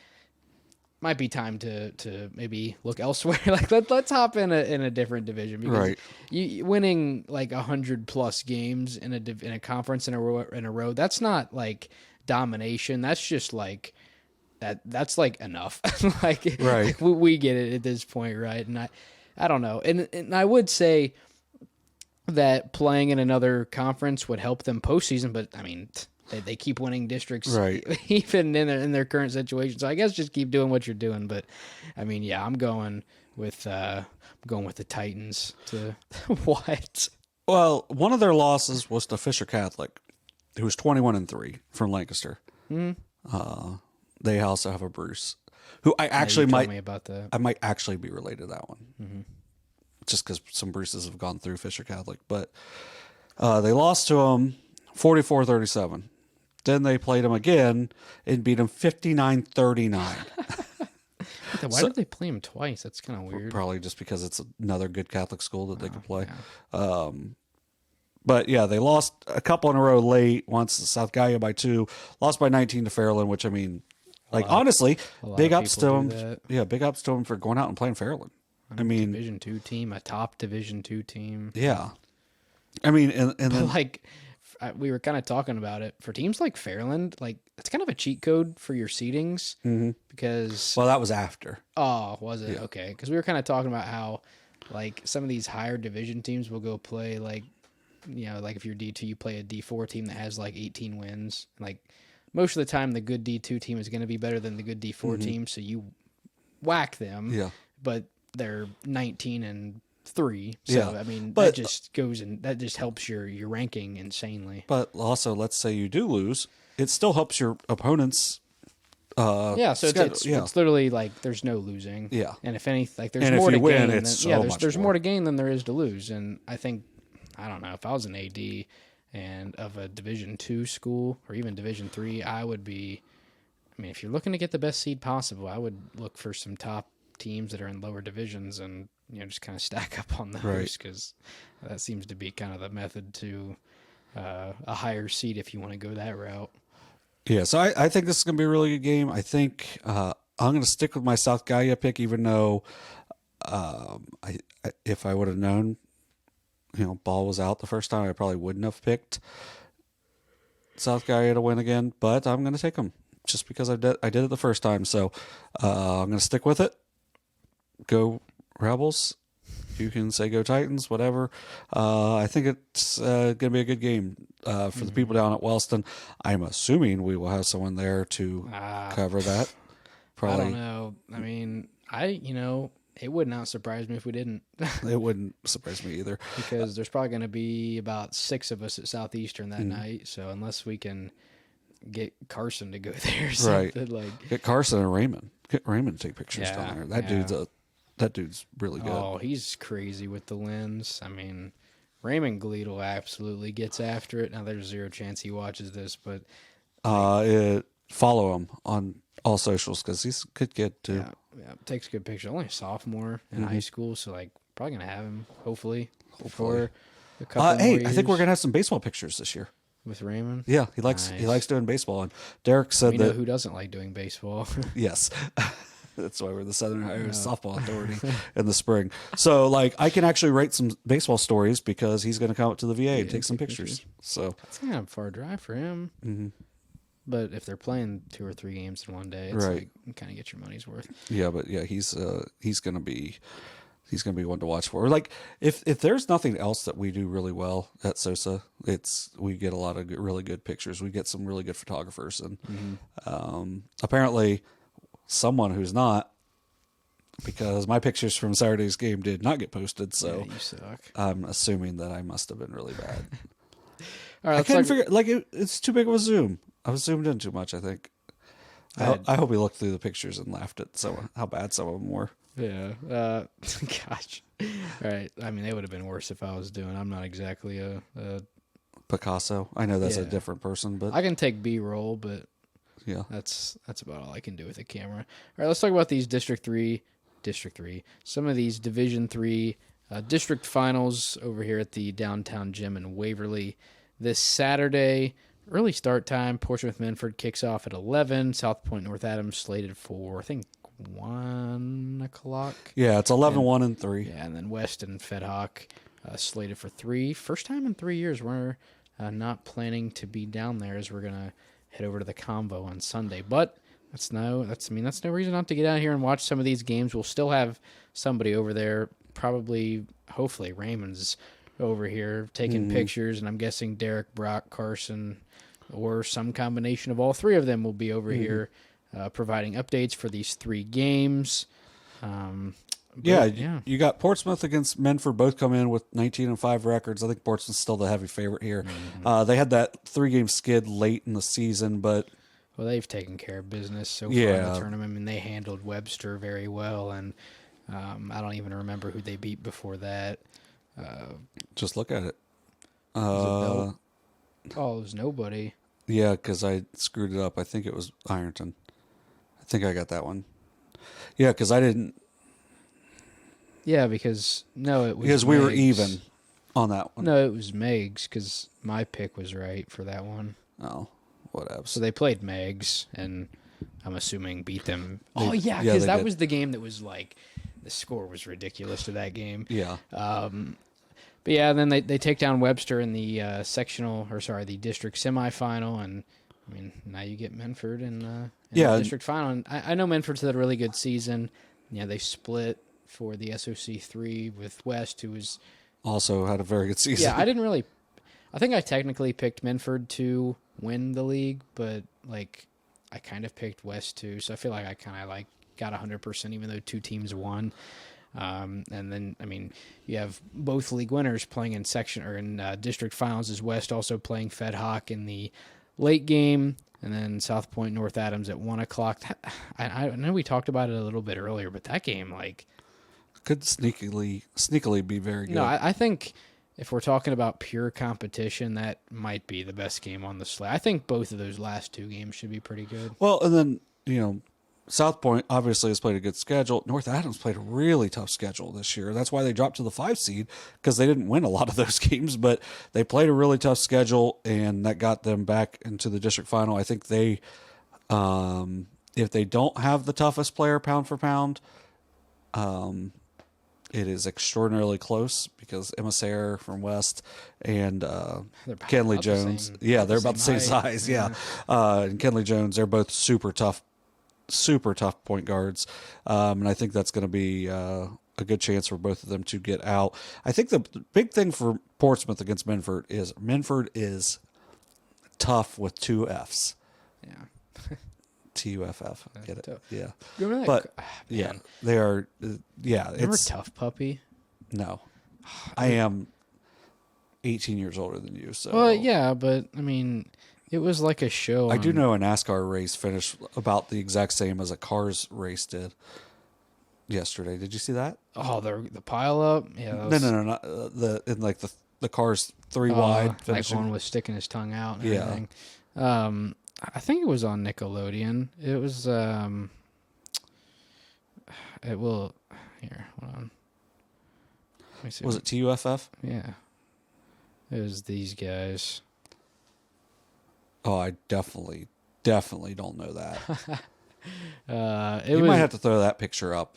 might be time to maybe look elsewhere. Like let's hop in a different division because you winning like 100+ games in a conference in a row. That's not like domination. That's just like. That's like enough. Like we get it at this point, right? And I don't know. And I would say that playing in another conference would help them postseason, but I mean they keep winning districts even in their current situation. So I guess just keep doing what you're doing. But I mean, yeah, I'm going with the Titans to what? Well, one of their losses was to Fisher Catholic, who was 21-3 from Lancaster. They also have a Bruce, who I actually told me about that. I might actually be related to that one, just because some Bruces have gone through Fisher Catholic. But they lost to them 44-37. Then they played them again and beat them 59-39. Why did they play them twice? That's kind of weird. Probably just because it's another good Catholic school that they could play. Yeah. But yeah, they lost a couple in a row late. Once to South Gallia by 2, lost by 19 to Fairland, which I mean. Like, honestly, big ups to them. Yeah, big ups to them for going out and playing Fairland. I mean, Division 2 team, a top Division 2 team. Yeah. I mean, and then, like, we were kind of talking about it. For teams like Fairland, like, it's kind of a cheat code for your seedings because... Well, that was after. Oh, was it? Yeah. Okay. Because we were kind of talking about how, like, some of these higher division teams will go play, like, like if you're D2, you play a D4 team that has, like, 18 wins. Like... Most of the time, the good D2 team is going to be better than the good D4 team, so you whack them. Yeah. But they're 19-3, so I mean that just goes and that just helps your ranking insanely. But also, let's say you do lose, it still helps your opponents. So it's literally like there's no losing. Yeah. And if there's more to gain. There's more to gain than there is to lose, and I think I don't know if I was an AD. And of a Division 2 school or even Division 3, I would be. I mean, if you're looking to get the best seed possible, I would look for some top teams that are in lower divisions and just kind of stack up on those because that seems to be kind of the method to a higher seed if you want to go that route. Yeah, so I think this is going to be a really good game. I think I'm going to stick with my South Gallia pick, even though if I would have known. Ball was out the first time, I probably wouldn't have picked South Gallia to win again, but I'm going to take them just because I did it the first time. So I'm going to stick with it. Go Rebels. You can say go Titans, whatever. I think it's going to be a good game for the people down at Wellston. I'm assuming we will have someone there to cover that. Probably. I don't know. I mean, it would not surprise me if we didn't. It wouldn't surprise me either. Because there's probably going to be about 6 of us at Southeastern that night. So unless we can get Carson to go there or something. Like get Carson and Raymond. Get Raymond to take pictures down there. That dude's really good. Oh, he's crazy with the lens. I mean, Raymond Gleedle absolutely gets after it. Now, there's zero chance he watches this, but... follow him on all socials because he's a good kid too. Yeah, takes good pictures. Only a sophomore in high school, so like probably gonna have him hopefully. For a couple more years. I think we're gonna have some baseball pictures this year with Raymond. Yeah, he likes doing baseball, and Derek said we know who doesn't like doing baseball. Yes. That's why we're the Southern Ohio Softball Authority in the spring. So, like, I can actually write some baseball stories because he's going to come up to the VA and take some pictures. So that's kind of a far drive for him. Mm-hmm. But if they're playing 2 or 3 games in one day, it's like you kind of get your money's worth. Yeah, but yeah, he's going to be one to watch for. Like, if there's nothing else that we do really well at SOSA, we get a lot of really good pictures. We get some really good photographers, and apparently someone who's not, because my pictures from Saturday's game did not get posted, so you suck. I'm assuming that I must have been really bad. All right, I couldn't figure, like, it's too big of a zoom. I was zoomed in too much, I think. I hope he looked through the pictures and laughed at how bad some of them were. Yeah. Gosh. All right. I mean, they would have been worse if I was doing. I'm not exactly a Picasso. I know that's a different person, but I can take B-roll, but yeah, that's about all I can do with a camera. All right, let's talk about these District 3, some of these Division 3 district finals over here at the downtown gym in Waverly this Saturday. Early start time. Portsmouth Menford kicks off at 11. South Point North Adams slated for, I think, 1 o'clock. Yeah, it's 11, 1, and 3. Yeah, and then West and Fed Hawk slated for 3. First time in 3 years we're not planning to be down there, as we're gonna head over to the Convo on Sunday. But that's no reason not to get out here and watch some of these games. We'll still have somebody over there, probably, hopefully Raymond's over here taking pictures, and I'm guessing Derek, Brock, Carson, or some combination of all 3 of them will be over here providing updates for these 3 games. You got Portsmouth against Menford, both come in with 19-5 records. I think Portsmouth's still the heavy favorite here. They had that 3-game skid late in the season, but they've taken care of business so far in the tournament. I mean, they handled Webster very well, and I don't even remember who they beat before that. Just look at it. It was nobody. Yeah, because I screwed it up. I think it was Ironton. I think I got that one. Yeah, because I didn't. Yeah, because it was because we were even on that one. No, it was Megs, because my pick was right for that one. Oh, whatever. So they played Megs, and I'm assuming beat them. Because that was the game that was like, the score was ridiculous to that game. Yeah. But yeah, then they take down Webster in the the district semifinal, and I mean, now you get Menford in the district final. And I know Menford's had a really good season. Yeah, they split for the SOC 3 with West, who was also had a very good season. Yeah, I think I technically picked Menford to win the league, but like I kind of picked West too, so I feel like I kind of like got 100%, even though 2 teams won. And then, I mean, you have both league winners playing in district finals, as West also playing Fed Hawk in the late game, and then South Point North Adams at 1 o'clock. I know we talked about it a little bit earlier, but that game, like, could sneakily be very good. No, I think if we're talking about pure competition, that might be the best game on the slate. I think both of those last 2 games should be pretty good. Well, and then, South Point obviously has played a good schedule. North Adams played a really tough schedule this year. That's why they dropped to the 5 seed, because they didn't win a lot of those games, but they played a really tough schedule, and that got them back into the district final. I think they, if they don't have the toughest player pound for pound, it is extraordinarily close, because Emissary from West and Kenley Jones, they're about the same size. Yeah. And Kenley Jones, they're both super tough point guards. And I think that's going to be a good chance for both of them to get out. I think the big thing for Portsmouth against Menford is tough with 2 Fs. Yeah. TUFF. Get it? Tough. Yeah. Remember that? But yeah, they are. Remember Tough Puppy? No, I am 18 years older than you. So well, yeah, but I mean, it was like a show. I do know a NASCAR race finished about the exact same as a Cars race did yesterday. Did you see that? Oh, the pile up. Yeah. No, not the Cars 3 wide. Like one was sticking his tongue out. And everything. I think it was on Nickelodeon. It was it will here. Hold on. Let me see. Was it TUFF? Yeah. It was these guys. Oh, I definitely don't know that. It You was, might have to throw that picture up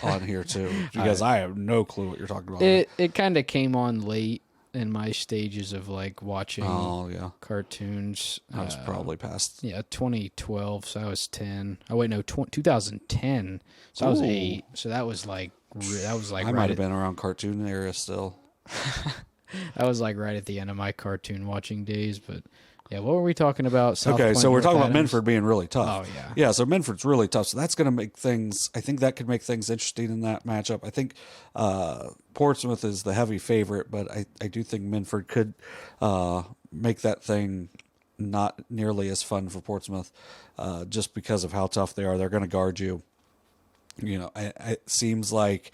on here too, because I have no clue what you're talking about. It kind of came on late in my stages of like watching cartoons. I was probably past. Yeah, 2012. So I was 10. Oh wait, no, 2010. So I was 8. So that was like I might have been around cartoon area still. That was like right at the end of my cartoon watching days. But yeah, what were we talking about? So we're talking about Minford being really tough. Oh yeah, yeah. So Minford's really tough. So that's going to make things. I think that could make things interesting in that matchup. I think Portsmouth is the heavy favorite, but I do think Minford could make that thing not nearly as fun for Portsmouth, just because of how tough they are. They're going to guard you. You know, it seems like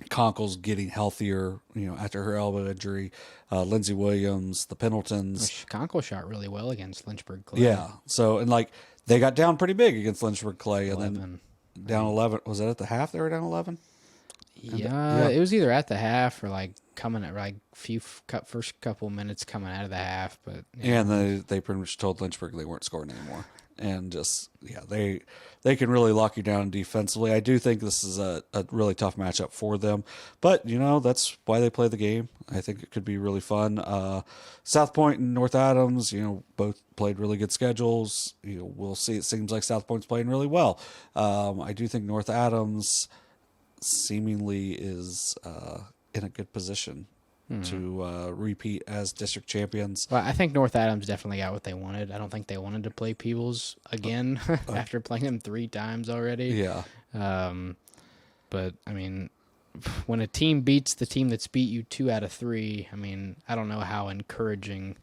Conkle's getting healthier, you know, after her elbow injury. Lindsey Williams, the Pendletons. Conkle shot really well against Lynchburg Clay. Yeah. So, and like, they got down pretty big against Lynchburg Clay. 11. And then down 11. Was it at the half they were down 11? Yeah, it was either at the half or like coming at like first couple minutes coming out of the half. But yeah, and they pretty much told Lynchburg they weren't scoring anymore. And just, yeah, they can really lock you down defensively. I do think this is a really tough matchup for them. But, you know, that's why they play the game. I think it could be really fun. South Point and North Adams, you know, both played really good schedules. You know, we'll see. It seems like South Point's playing really well. I do think North Adams seemingly is in a good position to repeat as district champions. Well, I think North Adams definitely got what they wanted. I don't think they wanted to play Peebles again after playing them 3 times already. Yeah. But, I mean, when a team beats the team that's beat you 2 out of 3, I mean, I don't know how encouraging,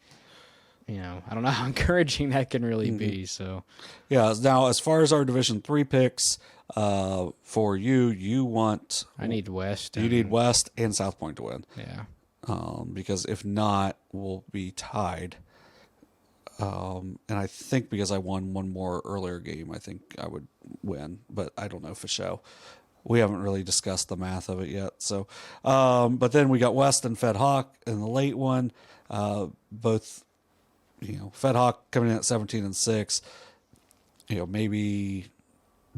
that can really be. So, yeah. Now, as far as our Division 3 picks, for you want... I need West. You need West and South Point to win. Yeah. Because if not, we'll be tied. And I think because I won one more earlier game, I think I would win, but I don't know for sure. We haven't really discussed the math of it yet. So, but then we got West and Fed Hawk in the late one. Both, you know, Fed Hawk coming in at 17-6. You know, maybe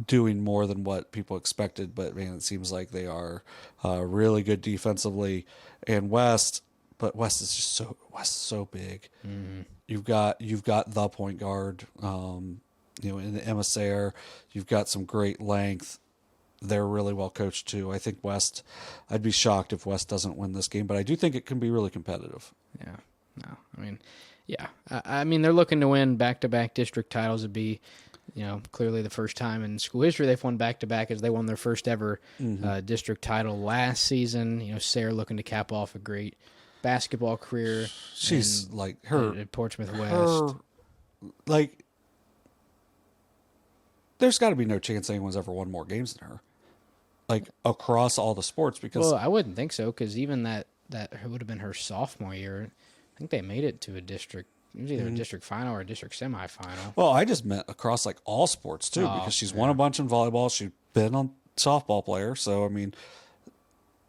doing more than what people expected, but man, it seems like they are really good defensively. And West is just so big. Mm-hmm. You've got the point guard, you know, in the emissary. You've got some great length. They're really well coached too. I think West. I'd be shocked if West doesn't win this game, but I do think it can be really competitive. Yeah. No, I mean, yeah. I mean, they're looking to win back-to-back district titles. It'd be, you know, clearly the first time in school history they've won back-to-back, as they won their first ever district title last season. You know, Sarah looking to cap off a great basketball career. She's like her at Portsmouth West. Like, there's got to be no chance anyone's ever won more games than her, like across all the sports. Because I wouldn't think so, because even that would have been her sophomore year. I think they made it to a district. It was either a district final or a district semifinal. Well, I just meant across like all sports too, because she's won a bunch in volleyball. She's been a softball player, so I mean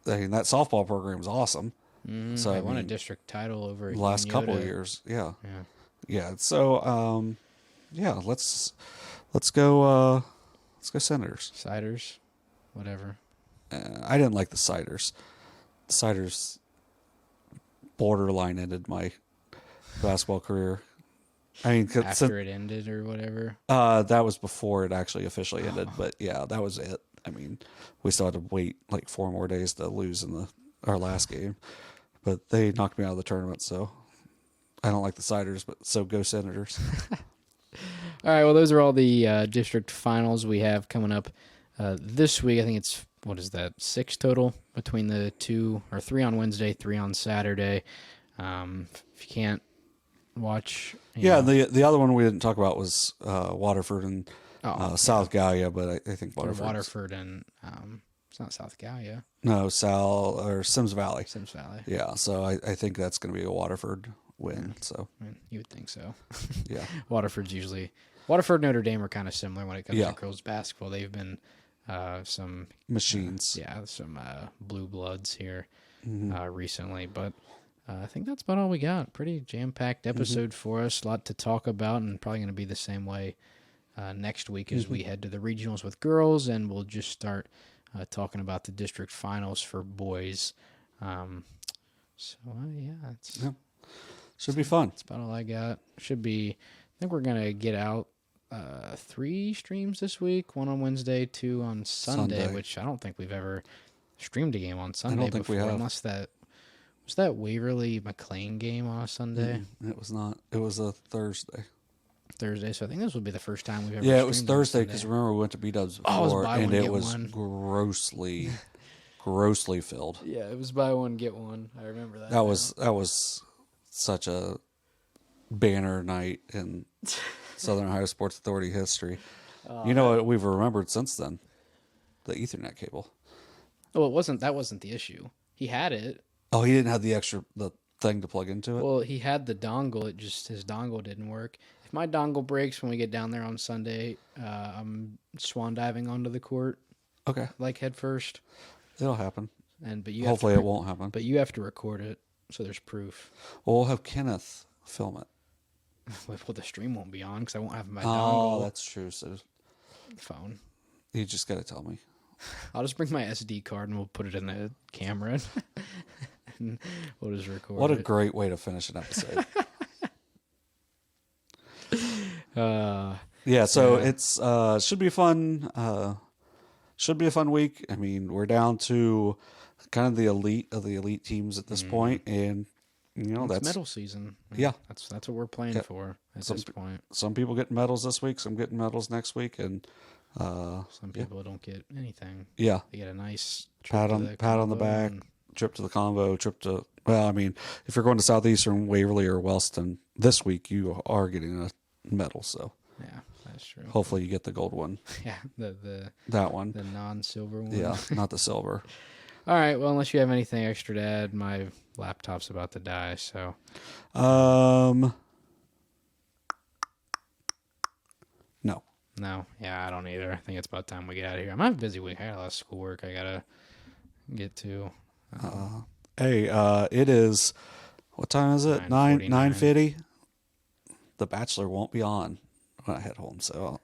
that softball program is awesome. So I won a district title over the last couple of years. Yeah. So let's go Senators. Ciders, whatever. I didn't like the Ciders. The Ciders borderline ended my basketball career. I mean, after it ended or whatever. That was before it actually officially ended, but yeah, that was it. I mean, we still had to wait like 4 more days to lose in our last game, but they knocked me out of the tournament. So I don't like the Ciders, but so go Senators. All right, well, those are all the district finals we have coming up this week. I think it's, 6 total between the 2 or 3 on Wednesday, 3 on Saturday. If you can't watch. The other one we didn't talk about was Waterford and South Gallia, but I think Waterford and it's not South Gallia. No, Sims Valley. Sims Valley. Yeah, so I think that's going to be a Waterford win. So I mean, you would think so. yeah, Waterford Notre Dame are kind of similar when it comes Yeah. to girls basketball. They've been some machines. some blue bloods here Mm-hmm. recently, but I think that's about all we got. Pretty jam-packed episode for us. A lot to talk about, and probably going to be the same way next week as we head to the regionals with girls, and we'll just start talking about the district finals for boys. Yeah. Should be fun. That's about all I got. Should be. I think we're gonna get out 3 streams this week. 1 on Wednesday, 2 on Sunday. Which I don't think we've ever streamed a game on Sunday think we before, have. unless was that Waverly McLean game on a Sunday. It was not. It was a Thursday. So I think this would be the first time we've ever. Yeah, it was streamed on Thursday Sunday. because remember we went to B-Dubs Oh, it was before, buy and one, it get was one. grossly filled. Yeah, it was buy one get one. I remember that. That was such a banner night in Southern Ohio Sports Authority history. You know what we've remembered since then? The Ethernet cable. Well, that wasn't the issue. He had it. Oh, he didn't have the thing to plug into it? Well, he had the dongle. His dongle didn't work. If my dongle breaks when we get down there on Sunday, I'm swan diving onto the court Okay. like head first. It'll happen. But you Hopefully it won't happen. But you have to record it, so there's proof. Well, we'll have Kenneth film it. Well, the stream won't be on because I won't have my Oh, dongle that's true. So phone. you just got to tell me. I'll just bring my SD card and we'll put it in the camera. And we'll just record What a it. great way to finish an episode. Yeah, so it's should be fun. Should be a fun week. I mean, we're down to kind of the elite of the elite teams at this point, and It's that's medal season. Yeah. That's what we're playing for at this point. some people getting medals this week, some getting medals next week, and Some people don't get anything. yeah, They get a nice pat on the back, trip to the Convo, trip to. Well, I mean, if you're going to Southeastern, Waverly, or Wellston this week, you are getting a medal. So Yeah, that's true. hopefully you get the gold one. Yeah, the That one. non-silver one. Yeah, not the silver. All right. Well, unless you have anything extra to add, my laptop's about to die. So No. no, yeah, I don't either. I think it's about time we get out of here. I'm having a busy week. I got a lot of schoolwork I gotta get to. Hey, it is. What time is it? 9:49. 9:50. The Bachelor won't be on when I head home, so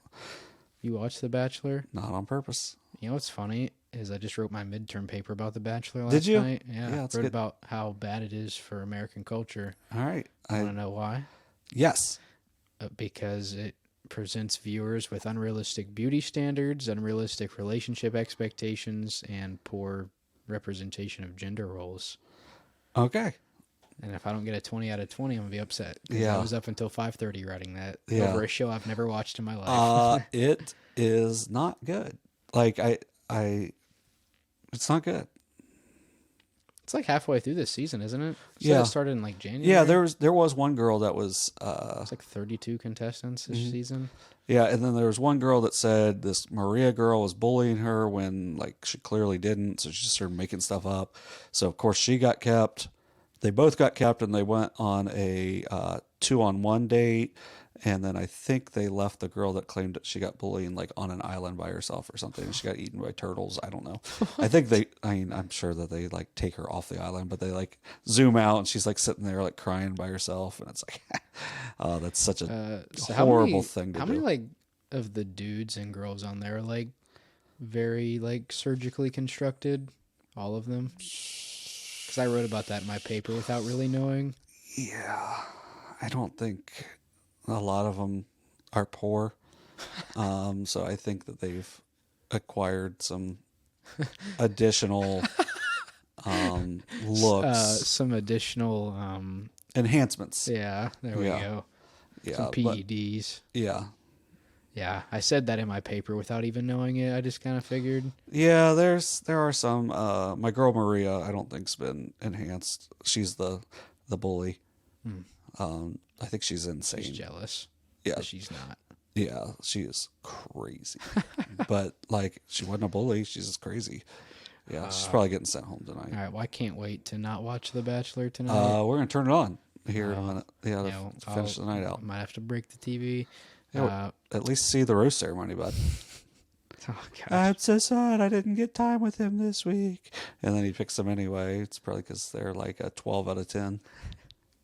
You watched The Bachelor? not on purpose. You know what's funny is I just wrote my midterm paper about The Bachelor last Did you? night. Yeah, Yeah, it's wrote good. about how bad it is for American culture. All right. Want to know why? Yes. Because it presents viewers with unrealistic beauty standards, unrealistic relationship expectations, and poor representation of gender roles. Okay. And if I don't get a 20 out of 20, I'm going to be upset. 'Cause Yeah. I was up until 5:30 writing that Yeah. over a show I've never watched in my life. It is not good. Like it's not good. It's like halfway through this season, isn't it? Yeah. It started in like January. Yeah, there was one girl that was It's like 32 contestants this season. yeah, and then there was one girl that said this Maria girl was bullying her when like she clearly didn't, so she just started making stuff up. So of course she got kept. They both got kept, and they went on a 2-on-1 date. And then I think they left the girl that claimed that she got bullied like on an island by herself or something. And she got eaten by turtles. I don't know. I'm sure that they like take her off the island, but they like zoom out and she's like sitting there like crying by herself. And it's like, oh, that's such a horrible thing to do. How many like of the dudes and girls on there are like very like surgically constructed? All of them? Because I wrote about that in my paper without really knowing. Yeah, I don't think a lot of them are poor. So I think that they've acquired some additional looks, Some additional, enhancements. yeah, there we Yeah. go. Yeah, Some but- PEDs. yeah. Yeah, I said that in my paper without even knowing it. I just kind of figured. Yeah, there are some. My girl Maria, I don't think's been enhanced. She's the bully. I think she's insane. She's jealous. Yeah. But she's not. Yeah, she is crazy. But like, she wasn't a bully. She's just crazy. Yeah, she's probably getting sent home tonight. All right, well, I can't wait to not watch The Bachelor tonight. We're gonna turn it on. here on to finish the night out. Might have to break the TV. At least see the rose ceremony, bud. Oh, gosh. I'm so sad I didn't get time with him this week. And then he picks them anyway. It's probably because they're like a 12 out of 10.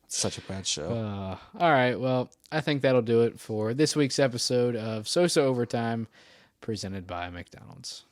It's such a bad show. All right. Well, I think that'll do it for this week's episode of SOSA Overtime, presented by McDonald's.